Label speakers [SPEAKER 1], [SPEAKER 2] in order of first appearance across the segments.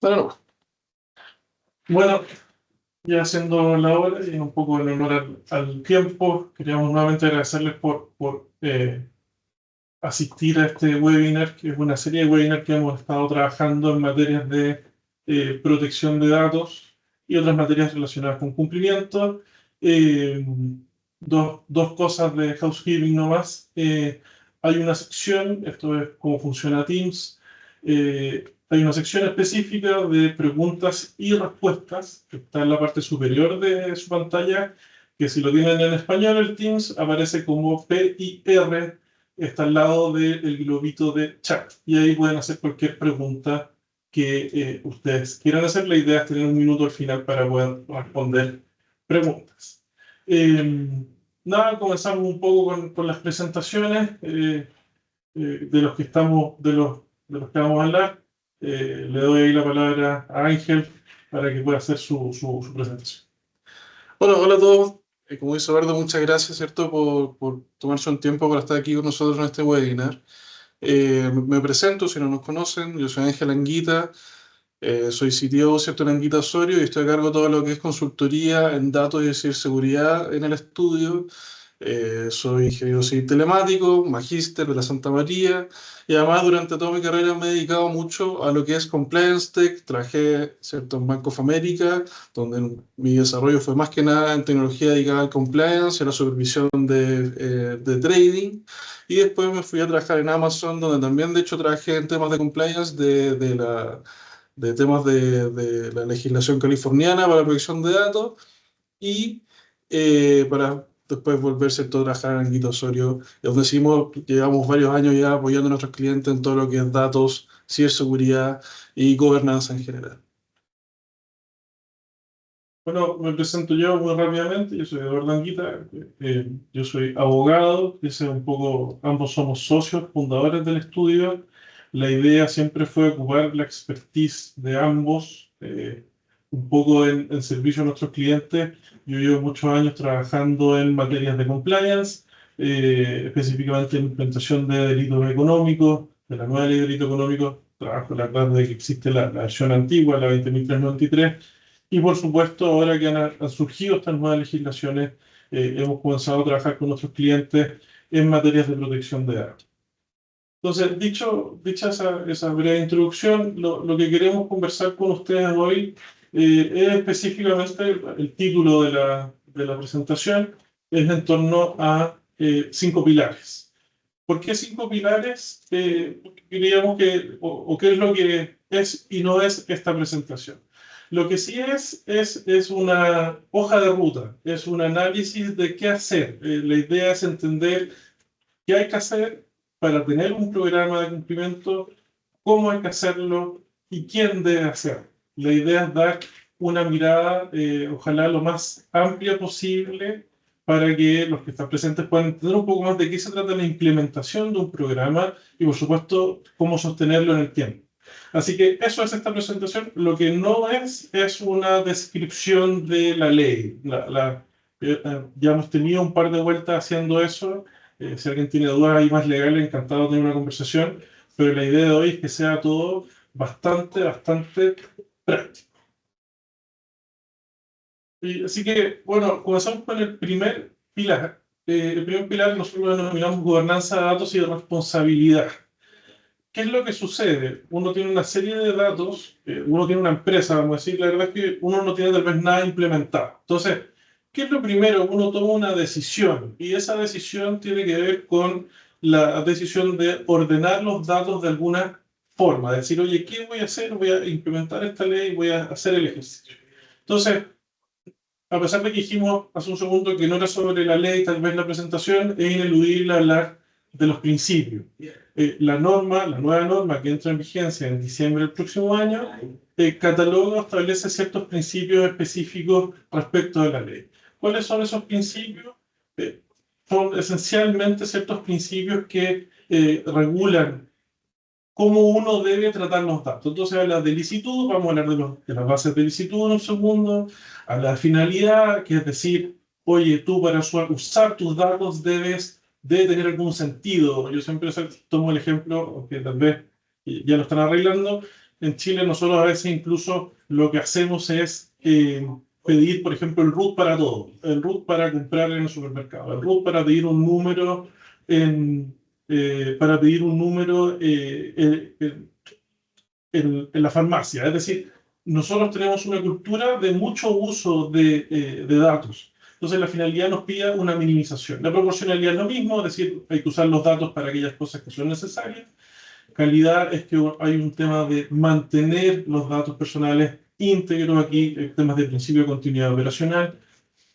[SPEAKER 1] Bueno, bueno, ya haciendo la hora y un poco en honor al tiempo, queríamos nuevamente agradecerles por asistir a este webinar, que es una serie de webinars que hemos estado trabajando en materias de protección de datos y otras materias relacionadas con cumplimiento. Eh, dos cosas de housekeeping nomás. Hay una sección, esto es cómo funciona Teams. Hay una sección específica de preguntas y respuestas que está en la parte superior de su pantalla, que si lo tienen en español el Teams aparece como PIR, está al lado del globito de chat y ahí pueden hacer cualquier pregunta que ustedes quieran hacer. La idea es tener un minuto al final para poder responder preguntas. Eh, Nada, comenzamos un poco con las presentaciones de los que estamos, de los que vamos a hablar. Le doy ahí la palabra a Ángel para que pueda hacer su presentación.
[SPEAKER 2] Bueno, hola a todos. Como dice Eduardo, muchas gracias, ¿cierto?, por tomarse un tiempo para estar aquí con nosotros en este webinar. Me presento, si no nos conocen, yo soy Ángel Anguita, soy CTO, ¿cierto?, en Anguita Osorio y estoy a cargo de todo lo que es consultoría en datos y ciberseguridad en el estudio. Soy ingeniero civil telemático, magíster de la Santa María y además durante toda mi carrera me he dedicado mucho a lo que es Compliance Tech. Trabajé, ¿cierto?, en Bank of America, donde mi desarrollo fue más que nada en tecnología dedicada al compliance y a la supervisión de trading. Y después me fui a trabajar en Amazon, donde también de hecho trabajé en temas de compliance de temas de la legislación californiana para la protección de datos y para después volver, ¿cierto?, a trabajar en Guito Osorio, donde decimos, llevamos varios años ya apoyando a nuestros clientes en todo lo que es datos, ciberseguridad y gobernanza en general.
[SPEAKER 1] Bueno, me presento yo muy rápidamente. Yo soy Eduardo Anguita, yo soy abogado, un poco, ambos somos socios fundadores del estudio. La idea siempre fue ocupar la expertise de ambos, un poco en servicio a nuestros clientes. Yo llevo muchos años trabajando en materias de compliance, específicamente en implementación de delitos económicos, de la nueva ley de delito económico. Trabajo la verdad de que existe la versión antigua, la 20.393. Y por supuesto, ahora que han surgido estas nuevas legislaciones, hemos comenzado a trabajar con nuestros clientes en materias de protección de datos. Entonces, dicha esa breve introducción, lo que queremos conversar con ustedes hoy es específicamente el título de la presentación, es en torno a 5 pilares. ¿Por qué 5 pilares? Porque creíamos que, o qué es lo que es y no es esta presentación. Lo que sí es una hoja de ruta, es un análisis de qué hacer. La idea es entender qué hay que hacer para tener un programa de cumplimiento, cómo hay que hacerlo y quién debe hacerlo. La idea es dar una mirada, ojalá lo más amplia posible, para que los que están presentes puedan entender un poco más de qué se trata la implementación de un programa y, por supuesto, cómo sostenerlo en el tiempo. Así que eso es esta presentación. Lo que no es una descripción de la ley. Ya hemos tenido un par de vueltas haciendo eso. Si alguien tiene dudas ahí más legales, encantado de tener una conversación, pero la idea de hoy es que sea todo bastante práctico. Así que, bueno, comenzamos con el primer pilar. El primer pilar nosotros lo denominamos gobernanza de datos y responsabilidad. ¿Qué es lo que sucede? Uno tiene una serie de datos, uno tiene una empresa, vamos a decir, la verdad es que uno no tiene tal vez nada implementado. Entonces, ¿qué es lo primero? Uno toma una decisión y esa decisión tiene que ver con la decisión de ordenar los datos de alguna forma. Decir, oye, ¿qué voy a hacer? Voy a implementar esta ley, voy a hacer el ejercicio. Entonces, a pesar de que dijimos hace un segundo que no era sobre la ley, tal vez la presentación, es ineludible hablar de los principios. La nueva norma que entra en vigencia en diciembre del próximo año, cataloga o establece ciertos principios específicos respecto de la ley. ¿Cuáles son esos principios? Son esencialmente ciertos principios que regulan cómo uno debe tratar los datos. Entonces habla de licitud, vamos a hablar de las bases de licitud en un segundo, habla de finalidad, que es decir, oye, tú para usar tus datos debe tener algún sentido. Yo siempre tomo el ejemplo, que tal vez ya lo están arreglando, en Chile nosotros a veces incluso lo que hacemos es pedir, por ejemplo, el root para todo, el root para comprar en el supermercado, el root para pedir un número en, para pedir un número en la farmacia. Es decir, nosotros tenemos una cultura de mucho uso de datos. Entonces, la finalidad nos pide una minimización. La proporcionalidad es lo mismo, es decir, hay que usar los datos para aquellas cosas que son necesarias. Calidad es que hay un tema de mantener los datos personales íntegros aquí, temas de principio de continuidad operacional.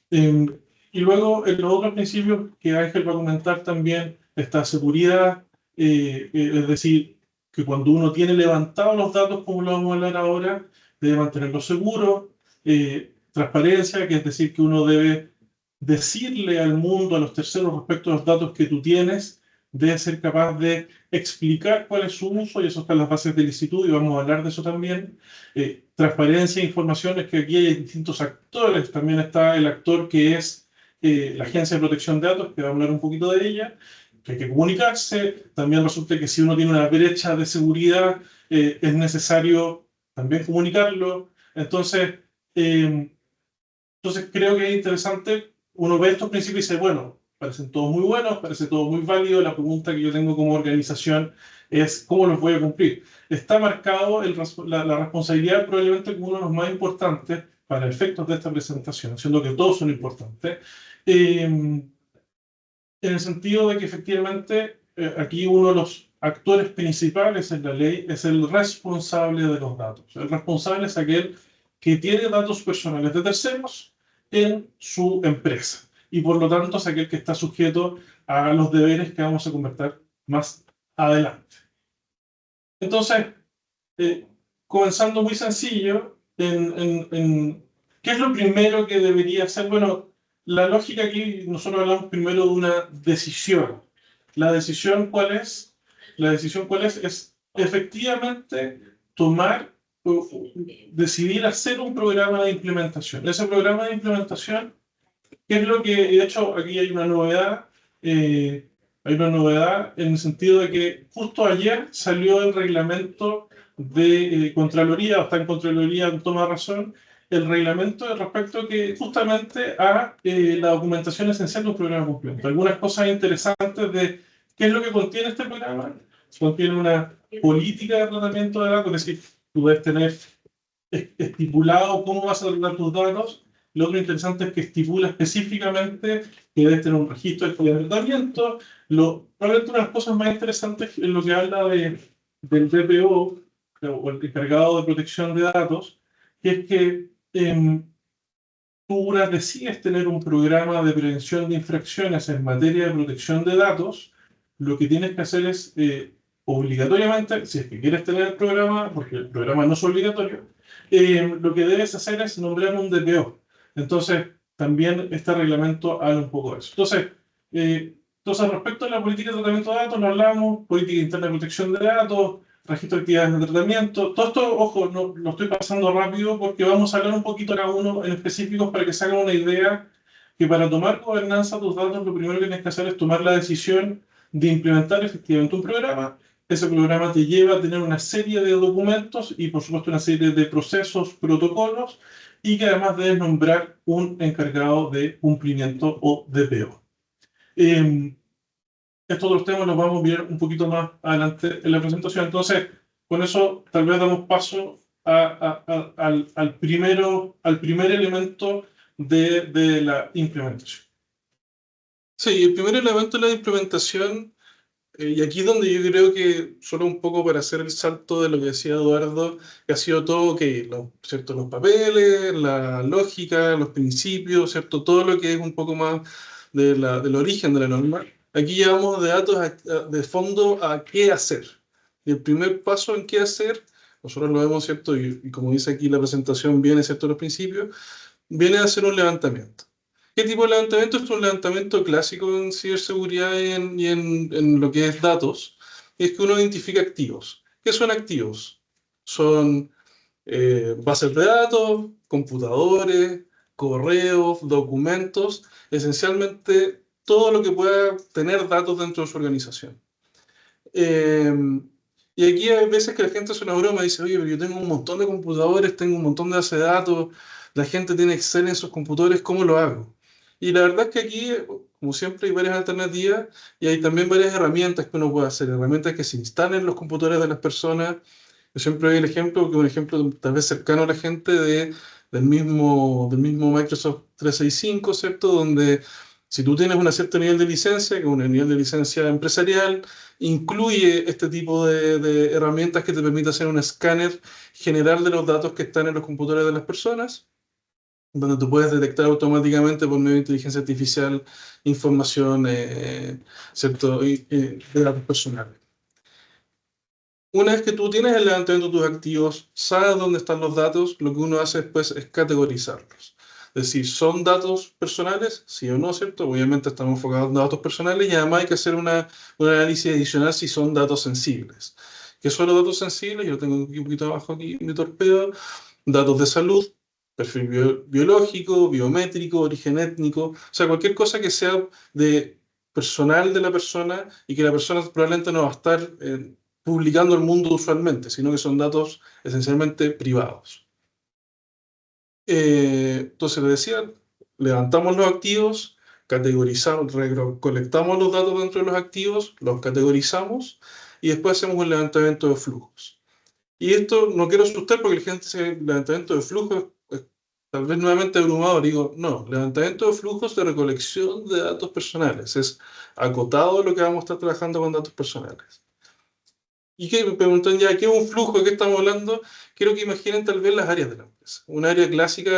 [SPEAKER 1] Eh, y luego, en los otros principios que Ángel va a comentar también, está seguridad, es decir, que cuando uno tiene levantados los datos, como lo vamos a hablar ahora, debe mantenerlos seguros. Transparencia, que es decir, que uno debe decirle al mundo, a los terceros respecto a los datos que tú tienes, debe ser capaz de explicar cuál es su uso, y eso está en las bases del instituto, y vamos a hablar de eso también. Transparencia e información, es que aquí hay distintos actores, también está el actor que es la Agencia de Protección de Datos, que va a hablar un poquito de ella, que hay que comunicarse. También resulta que si uno tiene una brecha de seguridad, es necesario también comunicarlo. Entonces creo que es interesante, uno ve estos principios y dice, bueno, parecen todos muy buenos, parece todo muy válido. La pregunta que yo tengo como organización es, ¿cómo los voy a cumplir? Está marcado la responsabilidad probablemente como uno de los más importantes para efectos de esta presentación, siendo que todos son importantes, en el sentido de que efectivamente aquí uno de los actores principales en la ley es el responsable de los datos. El responsable es aquel que tiene datos personales de terceros en su empresa, y por lo tanto es aquel que está sujeto a los deberes que vamos a conversar más adelante. Entonces, eh, comenzando muy sencillo, ¿qué es lo primero que debería hacer? Bueno, la lógica aquí, nosotros hablamos primero de una decisión. ¿La decisión cuál es? La decisión cuál es efectivamente tomar, decidir hacer un programa de implementación. Ese programa de implementación, ¿qué es lo que, de hecho, aquí hay una novedad en el sentido de que justo ayer salió el reglamento de Contraloría, o está en Contraloría, toma razón, el reglamento respecto que justamente a la documentación esencial de un programa completo. Algunas cosas interesantes de qué es lo que contiene este programa. Contiene una política de tratamiento de datos, es decir, tú debes tener estipulado cómo vas a tratar tus datos. Lo otro interesante es que estipula específicamente que debes tener un registro de tratamiento. Probablemente una de las cosas más interesantes es lo que habla del DPO, o el encargado de protección de datos, que es que tú decides tener un programa de prevención de infracciones en materia de protección de datos. Lo que tienes que hacer es, obligatoriamente, si es que quieres tener el programa, porque el programa no es obligatorio, lo que debes hacer es nombrar un DPO. Entonces, también este reglamento habla un poco de eso. Entonces, respecto a la política de tratamiento de datos, lo hablamos, política interna de protección de datos, registro de actividades de tratamiento. Todo esto, ojo, no, lo estoy pasando rápido porque vamos a hablar un poquito cada uno en específicos para que se hagan una idea que para tomar gobernanza de tus datos, lo primero que tienes que hacer es tomar la decisión de implementar efectivamente un programa. Ese programa te lleva a tener una serie de documentos y, por supuesto, una serie de procesos, protocolos, y que además debes nombrar un encargado de cumplimiento o DPO. Estos dos temas los vamos a ver un poquito más adelante en la presentación. Entonces, con eso tal vez damos paso al primer elemento de la implementación.
[SPEAKER 2] Sí, el primer elemento de la implementación, y aquí es donde yo creo que, solo un poco para hacer el salto de lo que decía Eduardo, que ha sido todo, ¿cierto? Los papeles, la lógica, los principios, ¿cierto? Todo lo que es un poco más del origen de la norma. Aquí llevamos de datos de fondo a qué hacer. Y el primer paso en qué hacer, nosotros lo vemos, ¿cierto? Y como dice aquí la presentación, viene, ¿cierto? Los principios, viene a hacer un levantamiento. ¿Qué tipo de levantamiento? Esto es un levantamiento clásico en ciberseguridad en lo que es datos. Es que uno identifica activos. ¿Qué son activos? Son bases de datos, computadores, correos, documentos, esencialmente todo lo que pueda tener datos dentro de su organización. Y aquí hay veces que la gente hace una broma y dice, oye, pero yo tengo un montón de computadores, tengo un montón de base de datos, la gente tiene Excel en sus computadores, ¿cómo lo hago? Y la verdad es que aquí, como siempre, hay varias alternativas y hay también varias herramientas que uno puede hacer, herramientas que se instalen en los computadores de las personas. Yo siempre doy el ejemplo, que un ejemplo tal vez cercano a la gente del mismo Microsoft 365, ¿cierto? Donde si tú tienes un cierto nivel de licencia, que es un nivel de licencia empresarial, incluye este tipo de herramientas que te permite hacer un escáner general de los datos que están en los computadores de las personas, donde tú puedes detectar automáticamente por medio de inteligencia artificial información, ¿cierto? De datos personales. Una vez que tú tienes el levantamiento de tus activos, sabes dónde están los datos, lo que uno hace después es categorizarlos. Es decir, ¿son datos personales? Sí o no, ¿cierto? Obviamente estamos enfocados en datos personales y además hay que hacer un análisis adicional si son datos sensibles. ¿Qué son los datos sensibles? Yo tengo aquí un poquito abajo aquí mi torpedo. Datos de salud, perfil biológico, biométrico, origen étnico, o sea, cualquier cosa que sea de personal de la persona y que la persona probablemente no va a estar publicando al mundo usualmente, sino que son datos esencialmente privados. Entonces, le decía, levantamos los activos, categorizamos, recolectamos los datos dentro de los activos, los categorizamos y después hacemos un levantamiento de flujos. Y esto no quiero asustar porque la gente dice levantamiento de flujos, tal vez nuevamente abrumador. Digo, no, levantamiento de flujos de recolección de datos personales. Es acotado lo que vamos a estar trabajando con datos personales. Y que me preguntan ya, ¿qué es un flujo? ¿De qué estamos hablando? Quiero que imaginen tal vez las áreas de la empresa. Un área clásica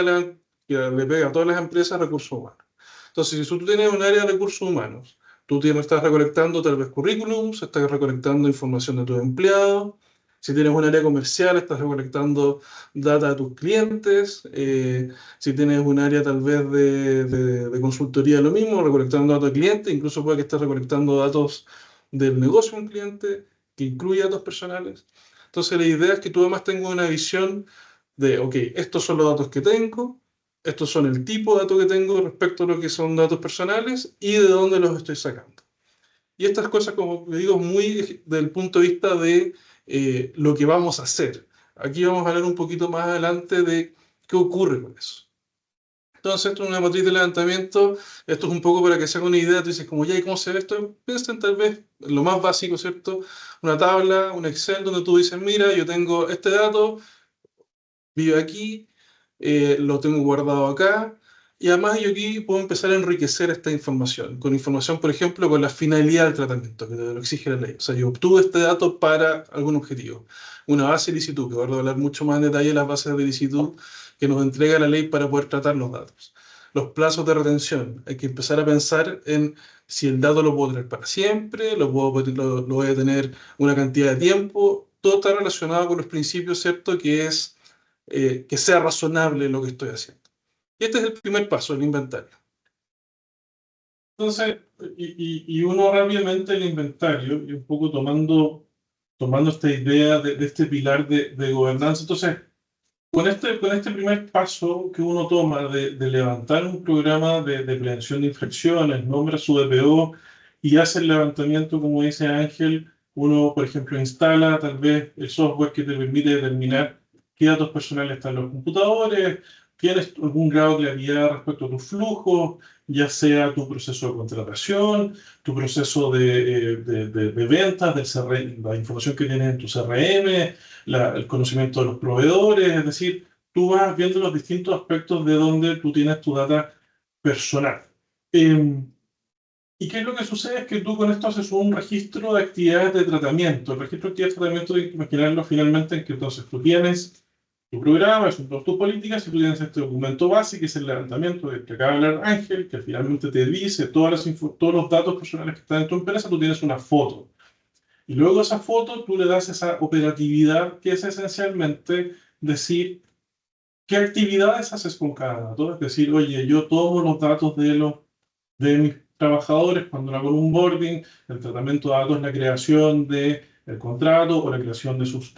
[SPEAKER 2] que le pega a todas las empresas recursos humanos. Entonces, si tú tienes un área de recursos humanos, estás recolectando tal vez currículums, estás recolectando información de tus empleados. Si tienes un área comercial, estás recolectando data de tus clientes. Si tienes un área tal vez de consultoría, lo mismo, recolectando datos de clientes. Incluso puede que estés recolectando datos del negocio de un cliente que incluye datos personales. Entonces la idea es que tú además tengas una visión de, ok, estos son los datos que tengo, estos son el tipo de datos que tengo respecto a lo que son datos personales y de dónde los estoy sacando. Y estas cosas, como digo, muy del punto de vista de lo que vamos a hacer. Aquí vamos a hablar un poquito más adelante de qué ocurre con eso. Entonces, esto es una matriz de levantamiento. Esto es un poco para que se haga una idea. Tú dices, como ya, ¿y cómo se ve esto? Piensen tal vez en lo más básico, ¿cierto? Una tabla, un Excel, donde tú dices, mira, yo tengo este dato, vive aquí, lo tengo guardado acá. Y además yo aquí puedo empezar a enriquecer esta información. Con información, por ejemplo, con la finalidad del tratamiento, que te lo exige la ley. O sea, yo obtuve este dato para algún objetivo. Una base de licitud, que voy a hablar mucho más en detalle de las bases de licitud que nos entrega la ley para poder tratar los datos. Los plazos de retención. Hay que empezar a pensar en si el dato lo puedo tener para siempre, lo voy a tener una cantidad de tiempo. Todo está relacionado con los principios, ¿cierto? Que sea razonable lo que estoy haciendo. Y este es el primer paso, el inventario.
[SPEAKER 1] Entonces, y uno rápidamente el inventario, y un poco tomando esta idea de este pilar de gobernanza. Entonces, con este primer paso que uno toma de levantar un programa de prevención de infracciones, nombra su DPO y hace el levantamiento, como dice Ángel, uno, por ejemplo, instala tal vez el software que te permite determinar qué datos personales están en los computadores, tienes algún grado de claridad respecto a tus flujos, ya sea tu proceso de contratación, tu proceso de ventas, del CRM, la información que tienes en tu CRM, el conocimiento de los proveedores, es decir, tú vas viendo los distintos aspectos de donde tú tienes tu data personal. Eh, ¿Y qué es lo que sucede? Es que tú con esto haces un registro de actividades de tratamiento. El registro de actividades de tratamiento hay que imaginarlo finalmente en que entonces tú tienes tu programa, son todas tus políticas, y tú tienes este documento base, que es el levantamiento del que acaba de hablar Ángel, que finalmente te dice todos los datos personales que están en tu empresa, tú tienes una foto. Y luego de esa foto tú le das esa operatividad que es esencialmente decir qué actividades haces con cada dato. Es decir, oye, yo tomo los datos de mis trabajadores cuando hago un onboarding, el tratamiento de datos, la creación del contrato o la creación de sus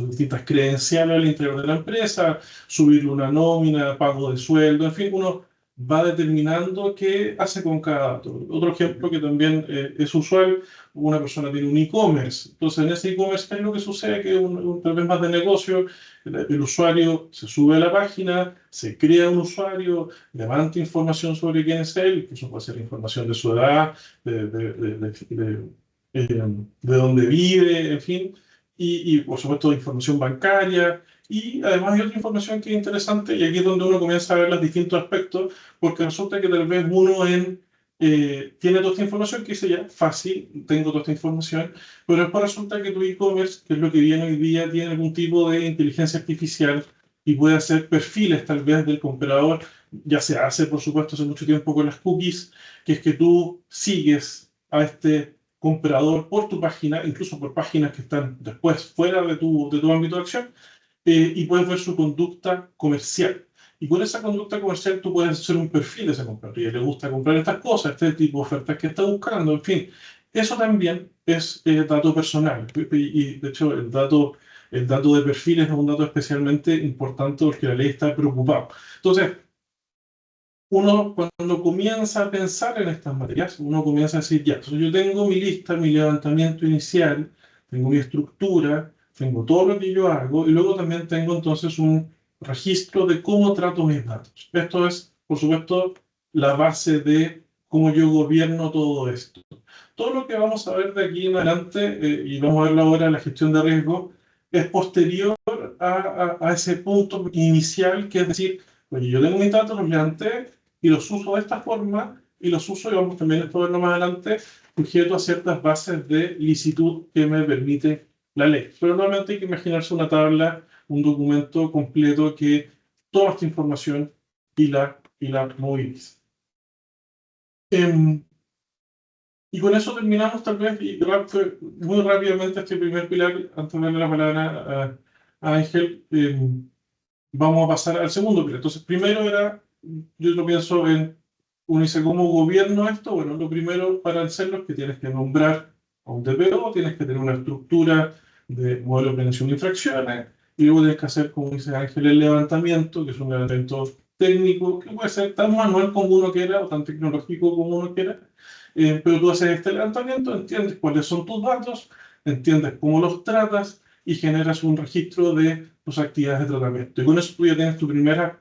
[SPEAKER 1] distintas credenciales al interior de la empresa, subirle una nómina, pago de sueldo, en fin, uno va determinando qué hace con cada dato. Otro ejemplo que también es usual, una persona tiene un e-commerce. Entonces, en ese e-commerce, ¿qué es lo que sucede? Que tal vez más de negocio, el usuario se sube a la página, se crea un usuario, levanta información sobre quién es él, que eso puede ser información de su edad, de dónde vive, en fin, y por supuesto información bancaria. Y además hay otra información que es interesante, y aquí es donde uno comienza a ver los distintos aspectos, porque resulta que tal vez uno tiene toda esta información que dice ya, fácil, tengo toda esta información, pero después resulta que tu e-commerce, que es lo que viene hoy día, tiene algún tipo de inteligencia artificial y puede hacer perfiles tal vez del comprador. Ya se hace, por supuesto, hace mucho tiempo con las cookies, que es que tú sigues a este comprador por tu página, incluso por páginas que están después fuera de tu ámbito de acción, y puedes ver su conducta comercial. Y con esa conducta comercial tú puedes hacer un perfil de ese comprador. Y a él le gusta comprar estas cosas, este tipo de ofertas que está buscando, en fin. Eso también es dato personal. Y de hecho el dato de perfiles es un dato especialmente importante porque la ley está preocupada. Entonces, uno cuando comienza a pensar en estas materias, uno comienza a decir, ya, entonces yo tengo mi lista, mi levantamiento inicial, tengo mi estructura, tengo todo lo que yo hago, y luego también tengo entonces un registro de cómo trato mis datos. Esto es, por supuesto, la base de cómo yo gobierno todo esto. Todo lo que vamos a ver de aquí en adelante, y vamos a ver ahora la gestión de riesgo, es posterior a ese punto inicial, que es decir, oye, yo tengo mis datos, los levanté, y los uso de esta forma, y los uso, y vamos también a verlo más adelante, sujeto a ciertas bases de licitud que me permite la ley. Pero normalmente hay que imaginarse una tabla, un documento completo que toma esta información y la moviliza. Y con eso terminamos tal vez, y muy rápidamente este primer pilar, antes de darle la palabra a Ángel. Vamos a pasar al segundo pilar. Entonces, primero yo lo pienso uno dice, ¿cómo gobierno esto? Bueno, lo primero para hacerlo es que tienes que nombrar a un DPO, tienes que tener una estructura de modelo de prevención de infracciones, y luego tienes que hacer, como dice Ángel, el levantamiento, que es un levantamiento técnico, que puede ser tan manual como uno quiera o tan tecnológico como uno quiera, pero tú haces este levantamiento, entiendes cuáles son tus datos, entiendes cómo los tratas, y generas un registro de tus actividades de tratamiento. Y con eso tú ya tienes tu primera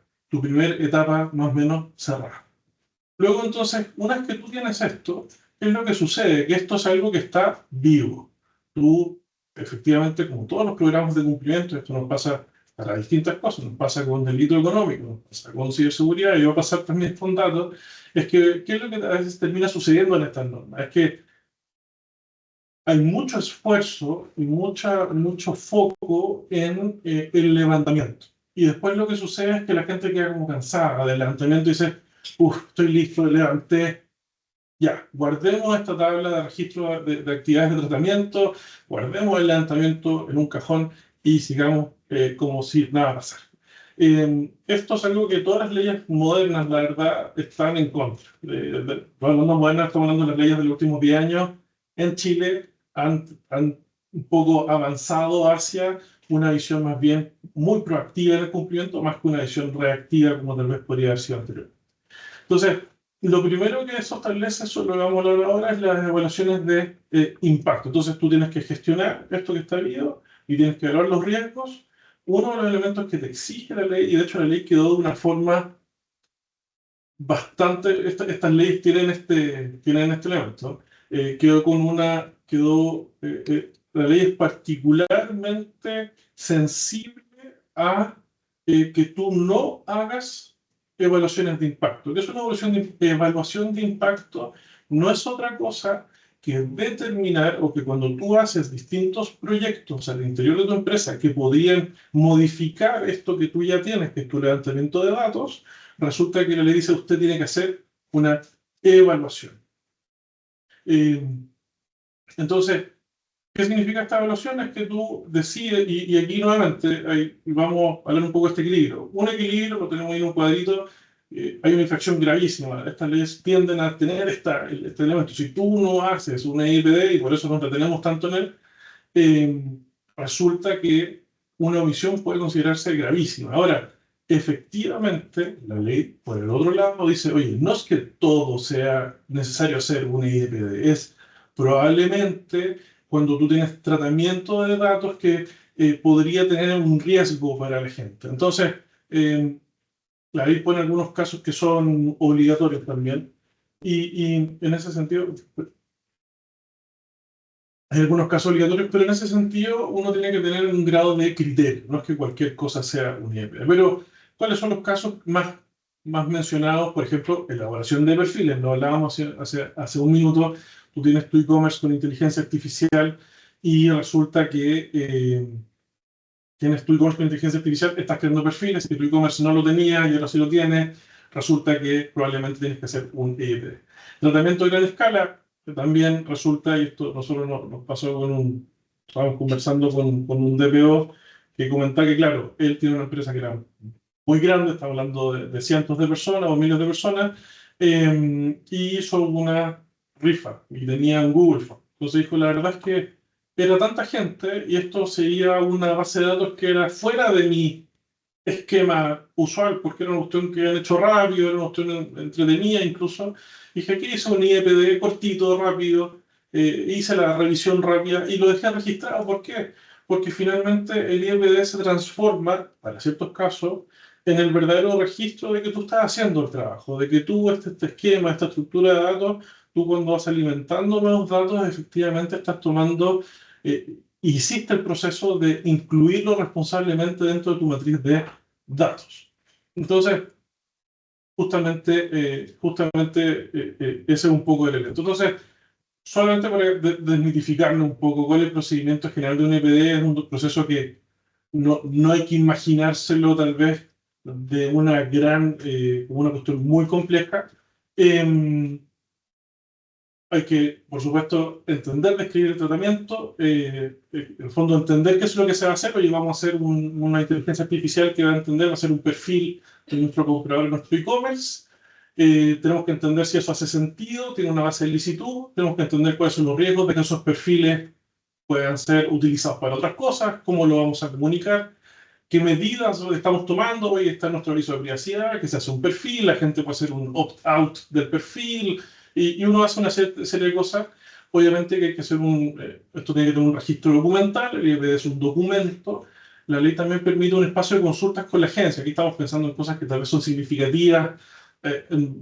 [SPEAKER 1] etapa más o menos cerrada. Luego entonces, una vez que tú tienes esto, ¿qué es lo que sucede? Que esto es algo que está vivo. Tú, efectivamente, como todos los programas de cumplimiento, esto nos pasa para distintas cosas, nos pasa con delito económico, nos pasa con ciberseguridad y va a pasar también con datos, es que, ¿qué es lo que a veces termina sucediendo en estas normas? Es que hay mucho esfuerzo y mucho foco en el levantamiento. Y después lo que sucede es que la gente queda como cansada del levantamiento y dice, uff, estoy listo, levanté. Ya, guardemos esta tabla de registro de actividades de tratamiento, guardemos el levantamiento en un cajón y sigamos como si nada pasara. Esto es algo que todas las leyes modernas, la verdad, están en contra. Hablando modernas, estamos hablando de las leyes de los últimos 10 años. En Chile han un poco avanzado hacia una visión más bien muy proactiva del cumplimiento, más que una visión reactiva como tal vez podría haber sido anterior. Entonces, lo primero que eso establece, eso lo que vamos a hablar ahora, es las evaluaciones de impacto. Entonces, tú tienes que gestionar esto que está habido y tienes que evaluar los riesgos. Uno de los elementos que te exige la ley, y de hecho la ley quedó de una forma bastante, estas leyes tienen este elemento, la ley es particularmente sensible a que tú no hagas evaluaciones de impacto. ¿Qué es una evaluación de impacto? No es otra cosa que determinar, o que cuando tú haces distintos proyectos al interior de tu empresa que podrían modificar esto que tú ya tienes, que es tu levantamiento de datos, resulta que la ley dice usted tiene que hacer una evaluación. Eh, entonces, ¿qué significa esta evaluación? Es que tú decides, y aquí nuevamente vamos a hablar un poco de este equilibrio. Un equilibrio, lo tenemos ahí en un cuadrito, hay una infracción gravísima. Estas leyes tienden a tener este elemento. Si tú no haces una IPD, y por eso nos detenemos tanto en él, resulta que una omisión puede considerarse gravísima. Ahora, efectivamente, la ley, por el otro lado, dice, oye, no es que todo sea necesario hacer un IDPD, es probablemente cuando tú tienes tratamiento de datos que podría tener un riesgo para la gente. Entonces, eh, la ley pone algunos casos que son obligatorios también, y en ese sentido, hay algunos casos obligatorios, pero en ese sentido uno tiene que tener un grado de criterio, no es que cualquier cosa sea un IEP. Pero, ¿cuáles son los casos más mencionados? Por ejemplo, elaboración de perfiles. Lo hablábamos hace un minuto. Tú tienes tu e-commerce con inteligencia artificial y resulta que tienes tu e-commerce con inteligencia artificial, estás creando perfiles, que tu e-commerce no lo tenía y ahora sí lo tiene. Resulta que probablemente tienes que hacer un IEP. Tratamiento de gran escala, que también resulta, y esto nosotros nos pasó estábamos conversando con un DPO que comentaba que, claro, él tiene una empresa que era muy grande, está hablando de cientos de personas o miles de personas, y hizo una rifa y tenía un Google Form. Entonces dijo, la verdad es que era tanta gente y esto seguía una base de datos que era fuera de mi esquema usual, porque era una cuestión que habían hecho rápido, era una cuestión entretenida incluso. Dije, aquí hice un IEPD cortito, rápido, hice la revisión rápida y lo dejé registrado. ¿Por qué? Porque finalmente el IEPD se transforma, para ciertos casos, en el verdadero registro de que tú estás haciendo el trabajo, de que tú, este esquema, esta estructura de datos, tú cuando vas alimentando nuevos datos, efectivamente estás tomando, hiciste el proceso de incluirlo responsablemente dentro de tu matriz de datos. Entonces, ese es un poco el elemento. Entonces, solamente para desmitificarlo un poco, ¿cuál es el procedimiento general de un EPD? Es un proceso que no hay que imaginárselo tal vez de una cuestión muy compleja. Hay que, por supuesto, entender, describir el tratamiento, en el fondo entender qué es lo que se va a hacer. Oye, vamos a hacer una inteligencia artificial que va a entender, va a hacer un perfil de nuestro comprador en nuestro e-commerce. Tenemos que entender si eso hace sentido, tiene una base de licitud, tenemos que entender cuáles son los riesgos de que esos perfiles puedan ser utilizados para otras cosas, cómo lo vamos a comunicar, qué medidas estamos tomando. Hoy está nuestro aviso de privacidad, que se hace un perfil, la gente puede hacer un opt-out del perfil, y uno hace una serie de cosas. Obviamente que hay que hacer esto tiene que tener un registro documental, el IEPD es un documento. La ley también permite un espacio de consultas con la agencia. Aquí estamos pensando en cosas que tal vez son significativas,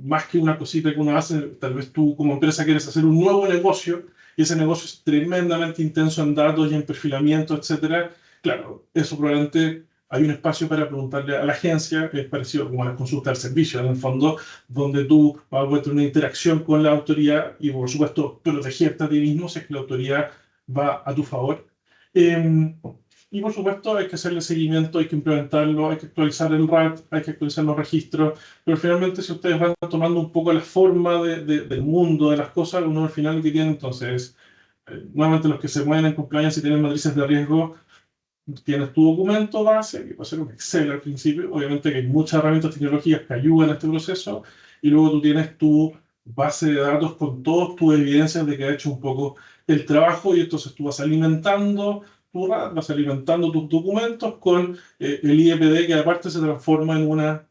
[SPEAKER 1] más que una cosita que uno hace. Tal vez tú como empresa quieres hacer un nuevo negocio y ese negocio es tremendamente intenso en datos y en perfilamiento, etcétera. Claro, eso probablemente hay un espacio para preguntarle a la agencia, que es parecido como a la consulta del servicio, en el fondo, donde tú vas a poder tener una interacción con la autoridad y, por supuesto, protegerte a ti mismo si es que la autoridad va a tu favor. Eh, y, por supuesto, hay que hacerle seguimiento, hay que implementarlo, hay que actualizar el RAT, hay que actualizar los registros, pero finalmente si ustedes van tomando un poco la forma del mundo, de las cosas, uno al final que tiene entonces, nuevamente los que se mueven en compliance y tienen matrices de riesgo, tienes tu documento base, que puede ser un Excel al principio. Obviamente que hay muchas herramientas tecnológicas que ayudan a este proceso, y luego tú tienes tu base de datos con todas tus evidencias de que has hecho un poco el trabajo, y entonces tú vas alimentando vas alimentando tus documentos con el IEPD, que aparte se transforma en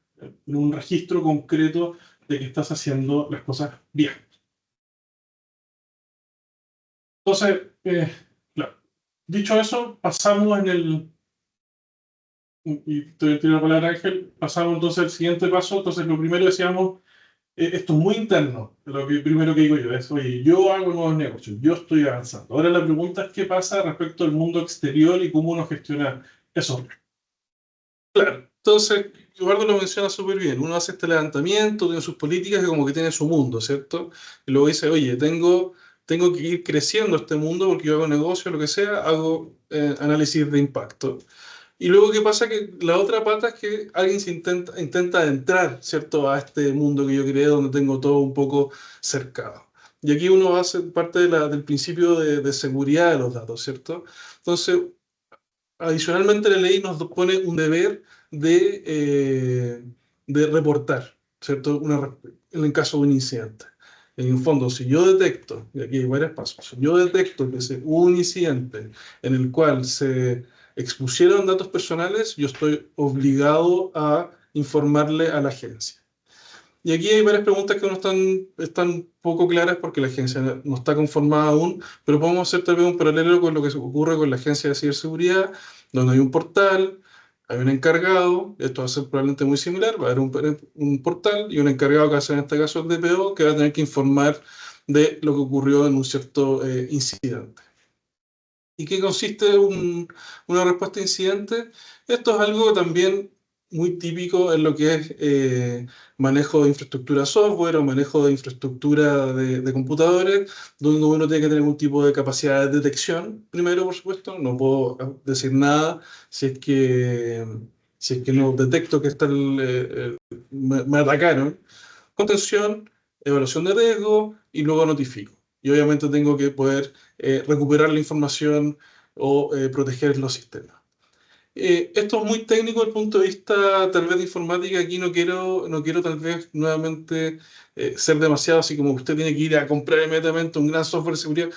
[SPEAKER 1] un registro concreto de que estás haciendo las cosas bien. Entonces, claro, dicho eso, pasamos y te doy la palabra, Ángel. Pasamos entonces al siguiente paso. Entonces, lo primero decíamos, esto es muy interno. Lo que primero que digo yo es, oye, yo hago nuevos negocios, yo estoy avanzando. Ahora la pregunta es qué pasa respecto al mundo exterior y cómo uno gestiona eso.
[SPEAKER 2] Claro, entonces, Eduardo lo menciona súper bien. Uno hace este levantamiento, tiene sus políticas y como que tiene su mundo, ¿cierto? Y luego dice, oye, tengo que ir creciendo este mundo porque yo hago negocio, lo que sea, hago análisis de impacto. Y luego, ¿qué pasa? Que la otra pata es que alguien intenta entrar, ¿cierto?, a este mundo que yo creé, donde tengo todo un poco cercado. Y aquí uno hace parte del principio de seguridad de los datos, ¿cierto? Entonces, adicionalmente, la ley nos pone un deber de reportar, ¿cierto? En el caso de un incidente. En el fondo, si yo detecto, y aquí hay varios pasos, si yo detecto que hubo un incidente en el cual se expusieron datos personales, yo estoy obligado a informarle a la agencia. Y aquí hay varias preguntas que no están poco claras porque la agencia no está conformada aún, pero podemos hacer tal vez un paralelo con lo que ocurre con la agencia de ciberseguridad, donde hay un portal, hay un encargado, esto va a ser probablemente muy similar, va a haber un portal y un encargado que va a ser en este caso el DPO, que va a tener que informar de lo que ocurrió en un cierto incidente. ¿Y qué consiste una respuesta a incidente? Esto es algo también muy típico en lo que es manejo de infraestructura software o manejo de infraestructura de computadores, donde uno tiene que tener algún tipo de capacidad de detección. Primero, por supuesto, no puedo decir nada si es que no detecto que me atacaron. Contención, evaluación de riesgo y luego notifico. Y obviamente tengo que poder recuperar la información o proteger los sistemas. Esto es muy técnico desde el punto de vista tal vez de informática. Aquí no quiero tal vez nuevamente ser demasiado así como usted tiene que ir a comprar inmediatamente un gran software de seguridad.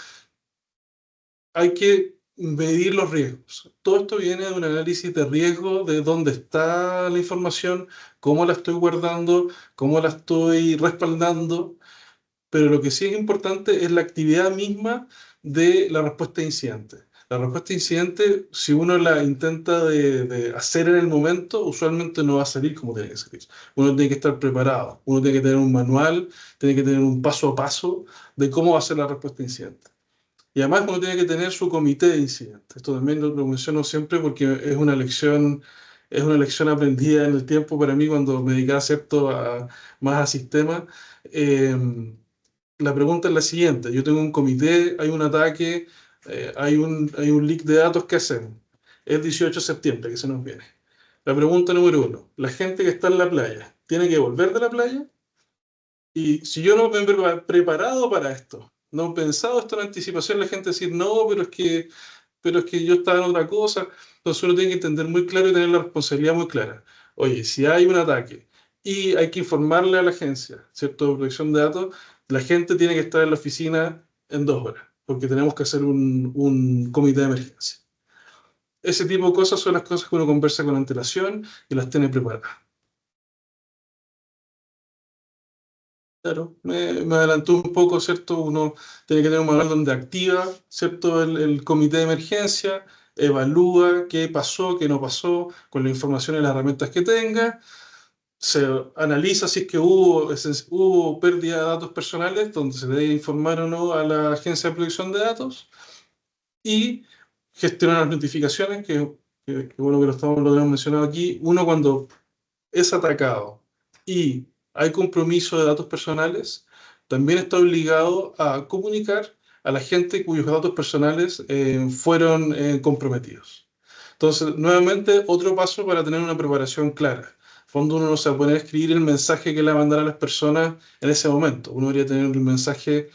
[SPEAKER 2] Hay que medir los riesgos. Todo esto viene de un análisis de riesgo, de dónde está la información, cómo la estoy guardando, cómo la estoy respaldando, pero lo que sí es importante es la actividad misma de la respuesta a incidente. La respuesta a incidente, si uno la intenta de hacer en el momento, usualmente no va a salir como tiene que salir. Uno tiene que estar preparado, uno tiene que tener un manual, tiene que tener un paso a paso de cómo va a ser la respuesta a incidente. Y además uno tiene que tener su comité de incidentes. Esto también lo menciono siempre porque es una lección aprendida en el tiempo para mí cuando me dedicaba ¿cierto? Más a sistemas. Eh, la pregunta es la siguiente. Yo tengo un comité, hay un ataque, hay un leak de datos, ¿qué hacemos? Es 18 de septiembre que se nos viene. La pregunta número uno, la gente que está en la playa, ¿tiene que volver de la playa? Y si yo no me he preparado para esto, no he pensado esto en anticipación, la gente decir, no, pero es que yo estaba en otra cosa. Entonces uno tiene que entender muy claro y tener la responsabilidad muy clara. Oye, si hay un ataque y hay que informarle a la agencia, ¿cierto?, de protección de datos, la gente tiene que estar en la oficina en 2 horas, porque tenemos que hacer un comité de emergencia. Ese tipo de cosas son las cosas que uno conversa con antelación y las tiene preparadas. Claro, me adelantó un poco, ¿cierto? Uno tiene que tener un manual donde activa, ¿cierto? El comité de emergencia, evalúa qué pasó, qué no pasó, con la información y las herramientas que tenga, se analiza si es que hubo pérdida de datos personales, donde se debe informar o no a la Agencia de Protección de Datos, y gestiona las notificaciones, que bueno que lo tenemos mencionado aquí. Uno cuando es atacado y hay compromiso de datos personales, también está obligado a comunicar a la gente cuyos datos personales fueron comprometidos. Entonces, nuevamente, otro paso para tener una preparación clara. Fondo uno no se va a poner a escribir el mensaje que le va a mandar a las personas en ese momento. Uno debería tener un mensaje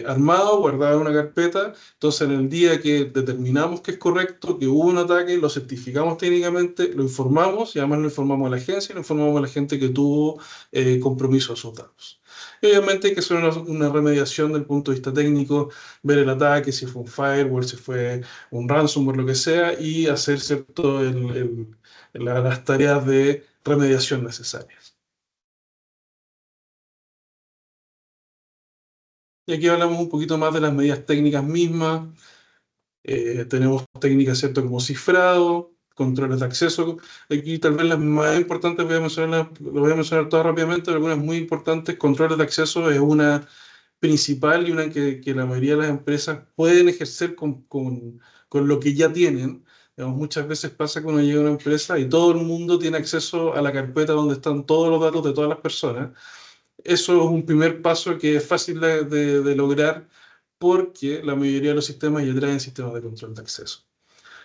[SPEAKER 2] armado, guardado en una carpeta. Entonces, en el día que determinamos que es correcto, que hubo un ataque, lo certificamos técnicamente, lo informamos y además lo informamos a la agencia y lo informamos a la gente que tuvo compromiso de sus datos. Y obviamente hay que hacer una remediación del punto de vista técnico, ver el ataque, si fue un firewall, si fue un ransomware, lo que sea, y hacer ¿cierto? Las tareas de remediación necesarias. Y aquí hablamos un poquito más de las medidas técnicas mismas. Tenemos técnicas, ¿cierto? Como cifrado, controles de acceso. Aquí tal vez las más importantes, lo voy a mencionar todas rápidamente, pero algunas muy importantes. Controles de acceso es una principal y una que la mayoría de las empresas pueden ejercer con lo que ya tienen. Digamos, muchas veces pasa que uno llega a una empresa y todo el mundo tiene acceso a la carpeta donde están todos los datos de todas las personas. Eso es un primer paso que es fácil de lograr porque la mayoría de los sistemas ya traen sistemas de control de acceso.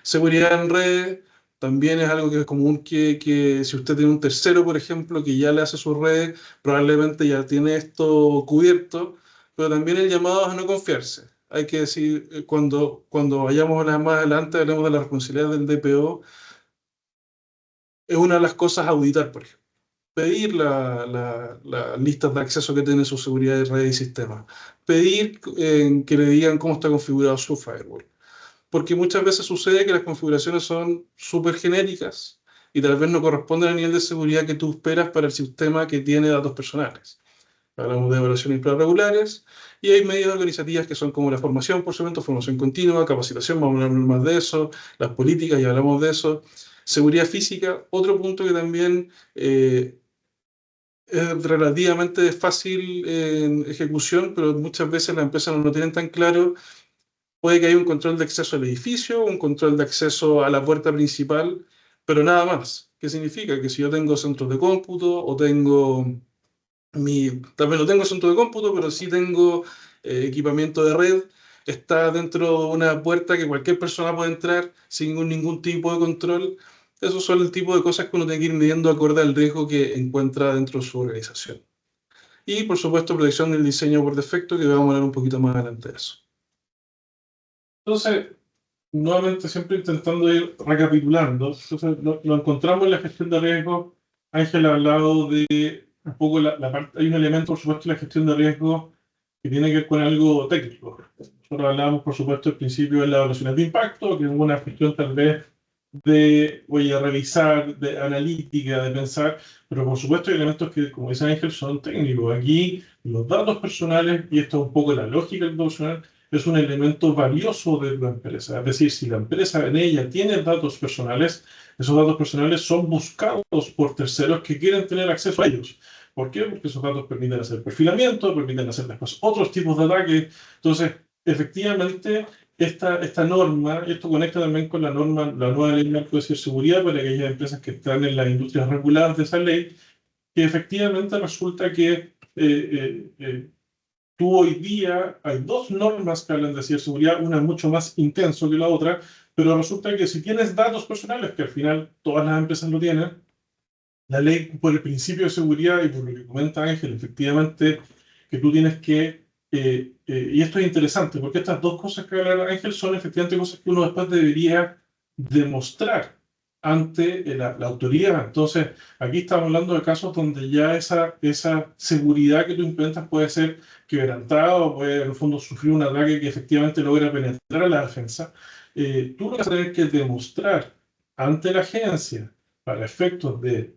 [SPEAKER 2] Seguridad en redes también es algo que es común que si usted tiene un tercero, por ejemplo, que ya le hace sus redes, probablemente ya tiene esto cubierto, pero también el llamado es a no confiarse. Hay que decir, cuando vayamos más adelante, hablemos de la responsabilidad del DPO, es una de las cosas a auditar, por ejemplo. Pedir las listas de acceso que tiene su seguridad de redes y sistemas. Pedir que le digan cómo está configurado su firewall porque muchas veces sucede que las configuraciones son súper genéricas y tal vez no corresponden al nivel de seguridad que tú esperas para el sistema que tiene datos personales. Hablamos de evaluaciones regulares y hay medidas organizativas que son como la formación, por supuesto, formación continua, capacitación, vamos a hablar más de eso, las políticas, ya hablamos de eso. Seguridad física, otro punto que también es relativamente fácil en ejecución, pero muchas veces las empresas no lo tienen tan claro. Puede que haya un control de acceso al edificio, un control de acceso a la puerta principal, pero nada más. ¿Qué significa? Que si yo tengo centros de cómputo o tengo también no tengo centro de cómputo, pero sí tengo equipamiento de red. Está dentro de una puerta que cualquier persona puede entrar sin ningún tipo de control. Esos son el tipo de cosas que uno tiene que ir midiendo acorde al riesgo que encuentra dentro de su organización. Y, por supuesto, protección del diseño por defecto, que vamos a hablar un poquito más adelante de eso.
[SPEAKER 1] Entonces, nuevamente siempre intentando ir recapitulando, entonces lo encontramos en la gestión de riesgos. Ángel ha hablado de un poco la parte, hay un elemento, por supuesto, en la gestión de riesgos que tiene que ver con algo técnico. Nosotros hablábamos, por supuesto, al principio de las evaluaciones de impacto, que es una gestión tal vez de, voy a revisar, de analítica, de pensar, pero por supuesto hay elementos que, como dice Ángel, son técnicos. Aquí los datos personales, y esto es un poco la lógica del dato personal, es un elemento valioso de la empresa. Es decir, si la empresa en ella tiene datos personales, esos datos personales son buscados por terceros que quieren tener acceso a ellos. ¿Por qué? Porque esos datos permiten hacer perfilamiento, permiten hacer después otros tipos de ataques. Entonces, efectivamente, esta norma, y esto conecta también con la norma, la nueva ley marco de ciberseguridad para aquellas empresas que están en las industrias reguladas de esa ley, que efectivamente resulta que tú hoy día hay dos normas que hablan de ciberseguridad, una mucho más intenso que la otra, pero resulta que si tienes datos personales, que al final todas las empresas lo tienen, la ley por el principio de seguridad y por lo que comenta Ángel, efectivamente, que tú tienes que, y esto es interesante, porque estas dos cosas que habla Ángel son efectivamente cosas que uno después debería demostrar ante la autoridad. Entonces, aquí estamos hablando de casos donde ya esa seguridad que tú implementas puede ser quebrantada o puede en el fondo sufrir un ataque que efectivamente logra penetrar a la defensa. Tú lo que vas a tener que demostrar ante la agencia para efectos de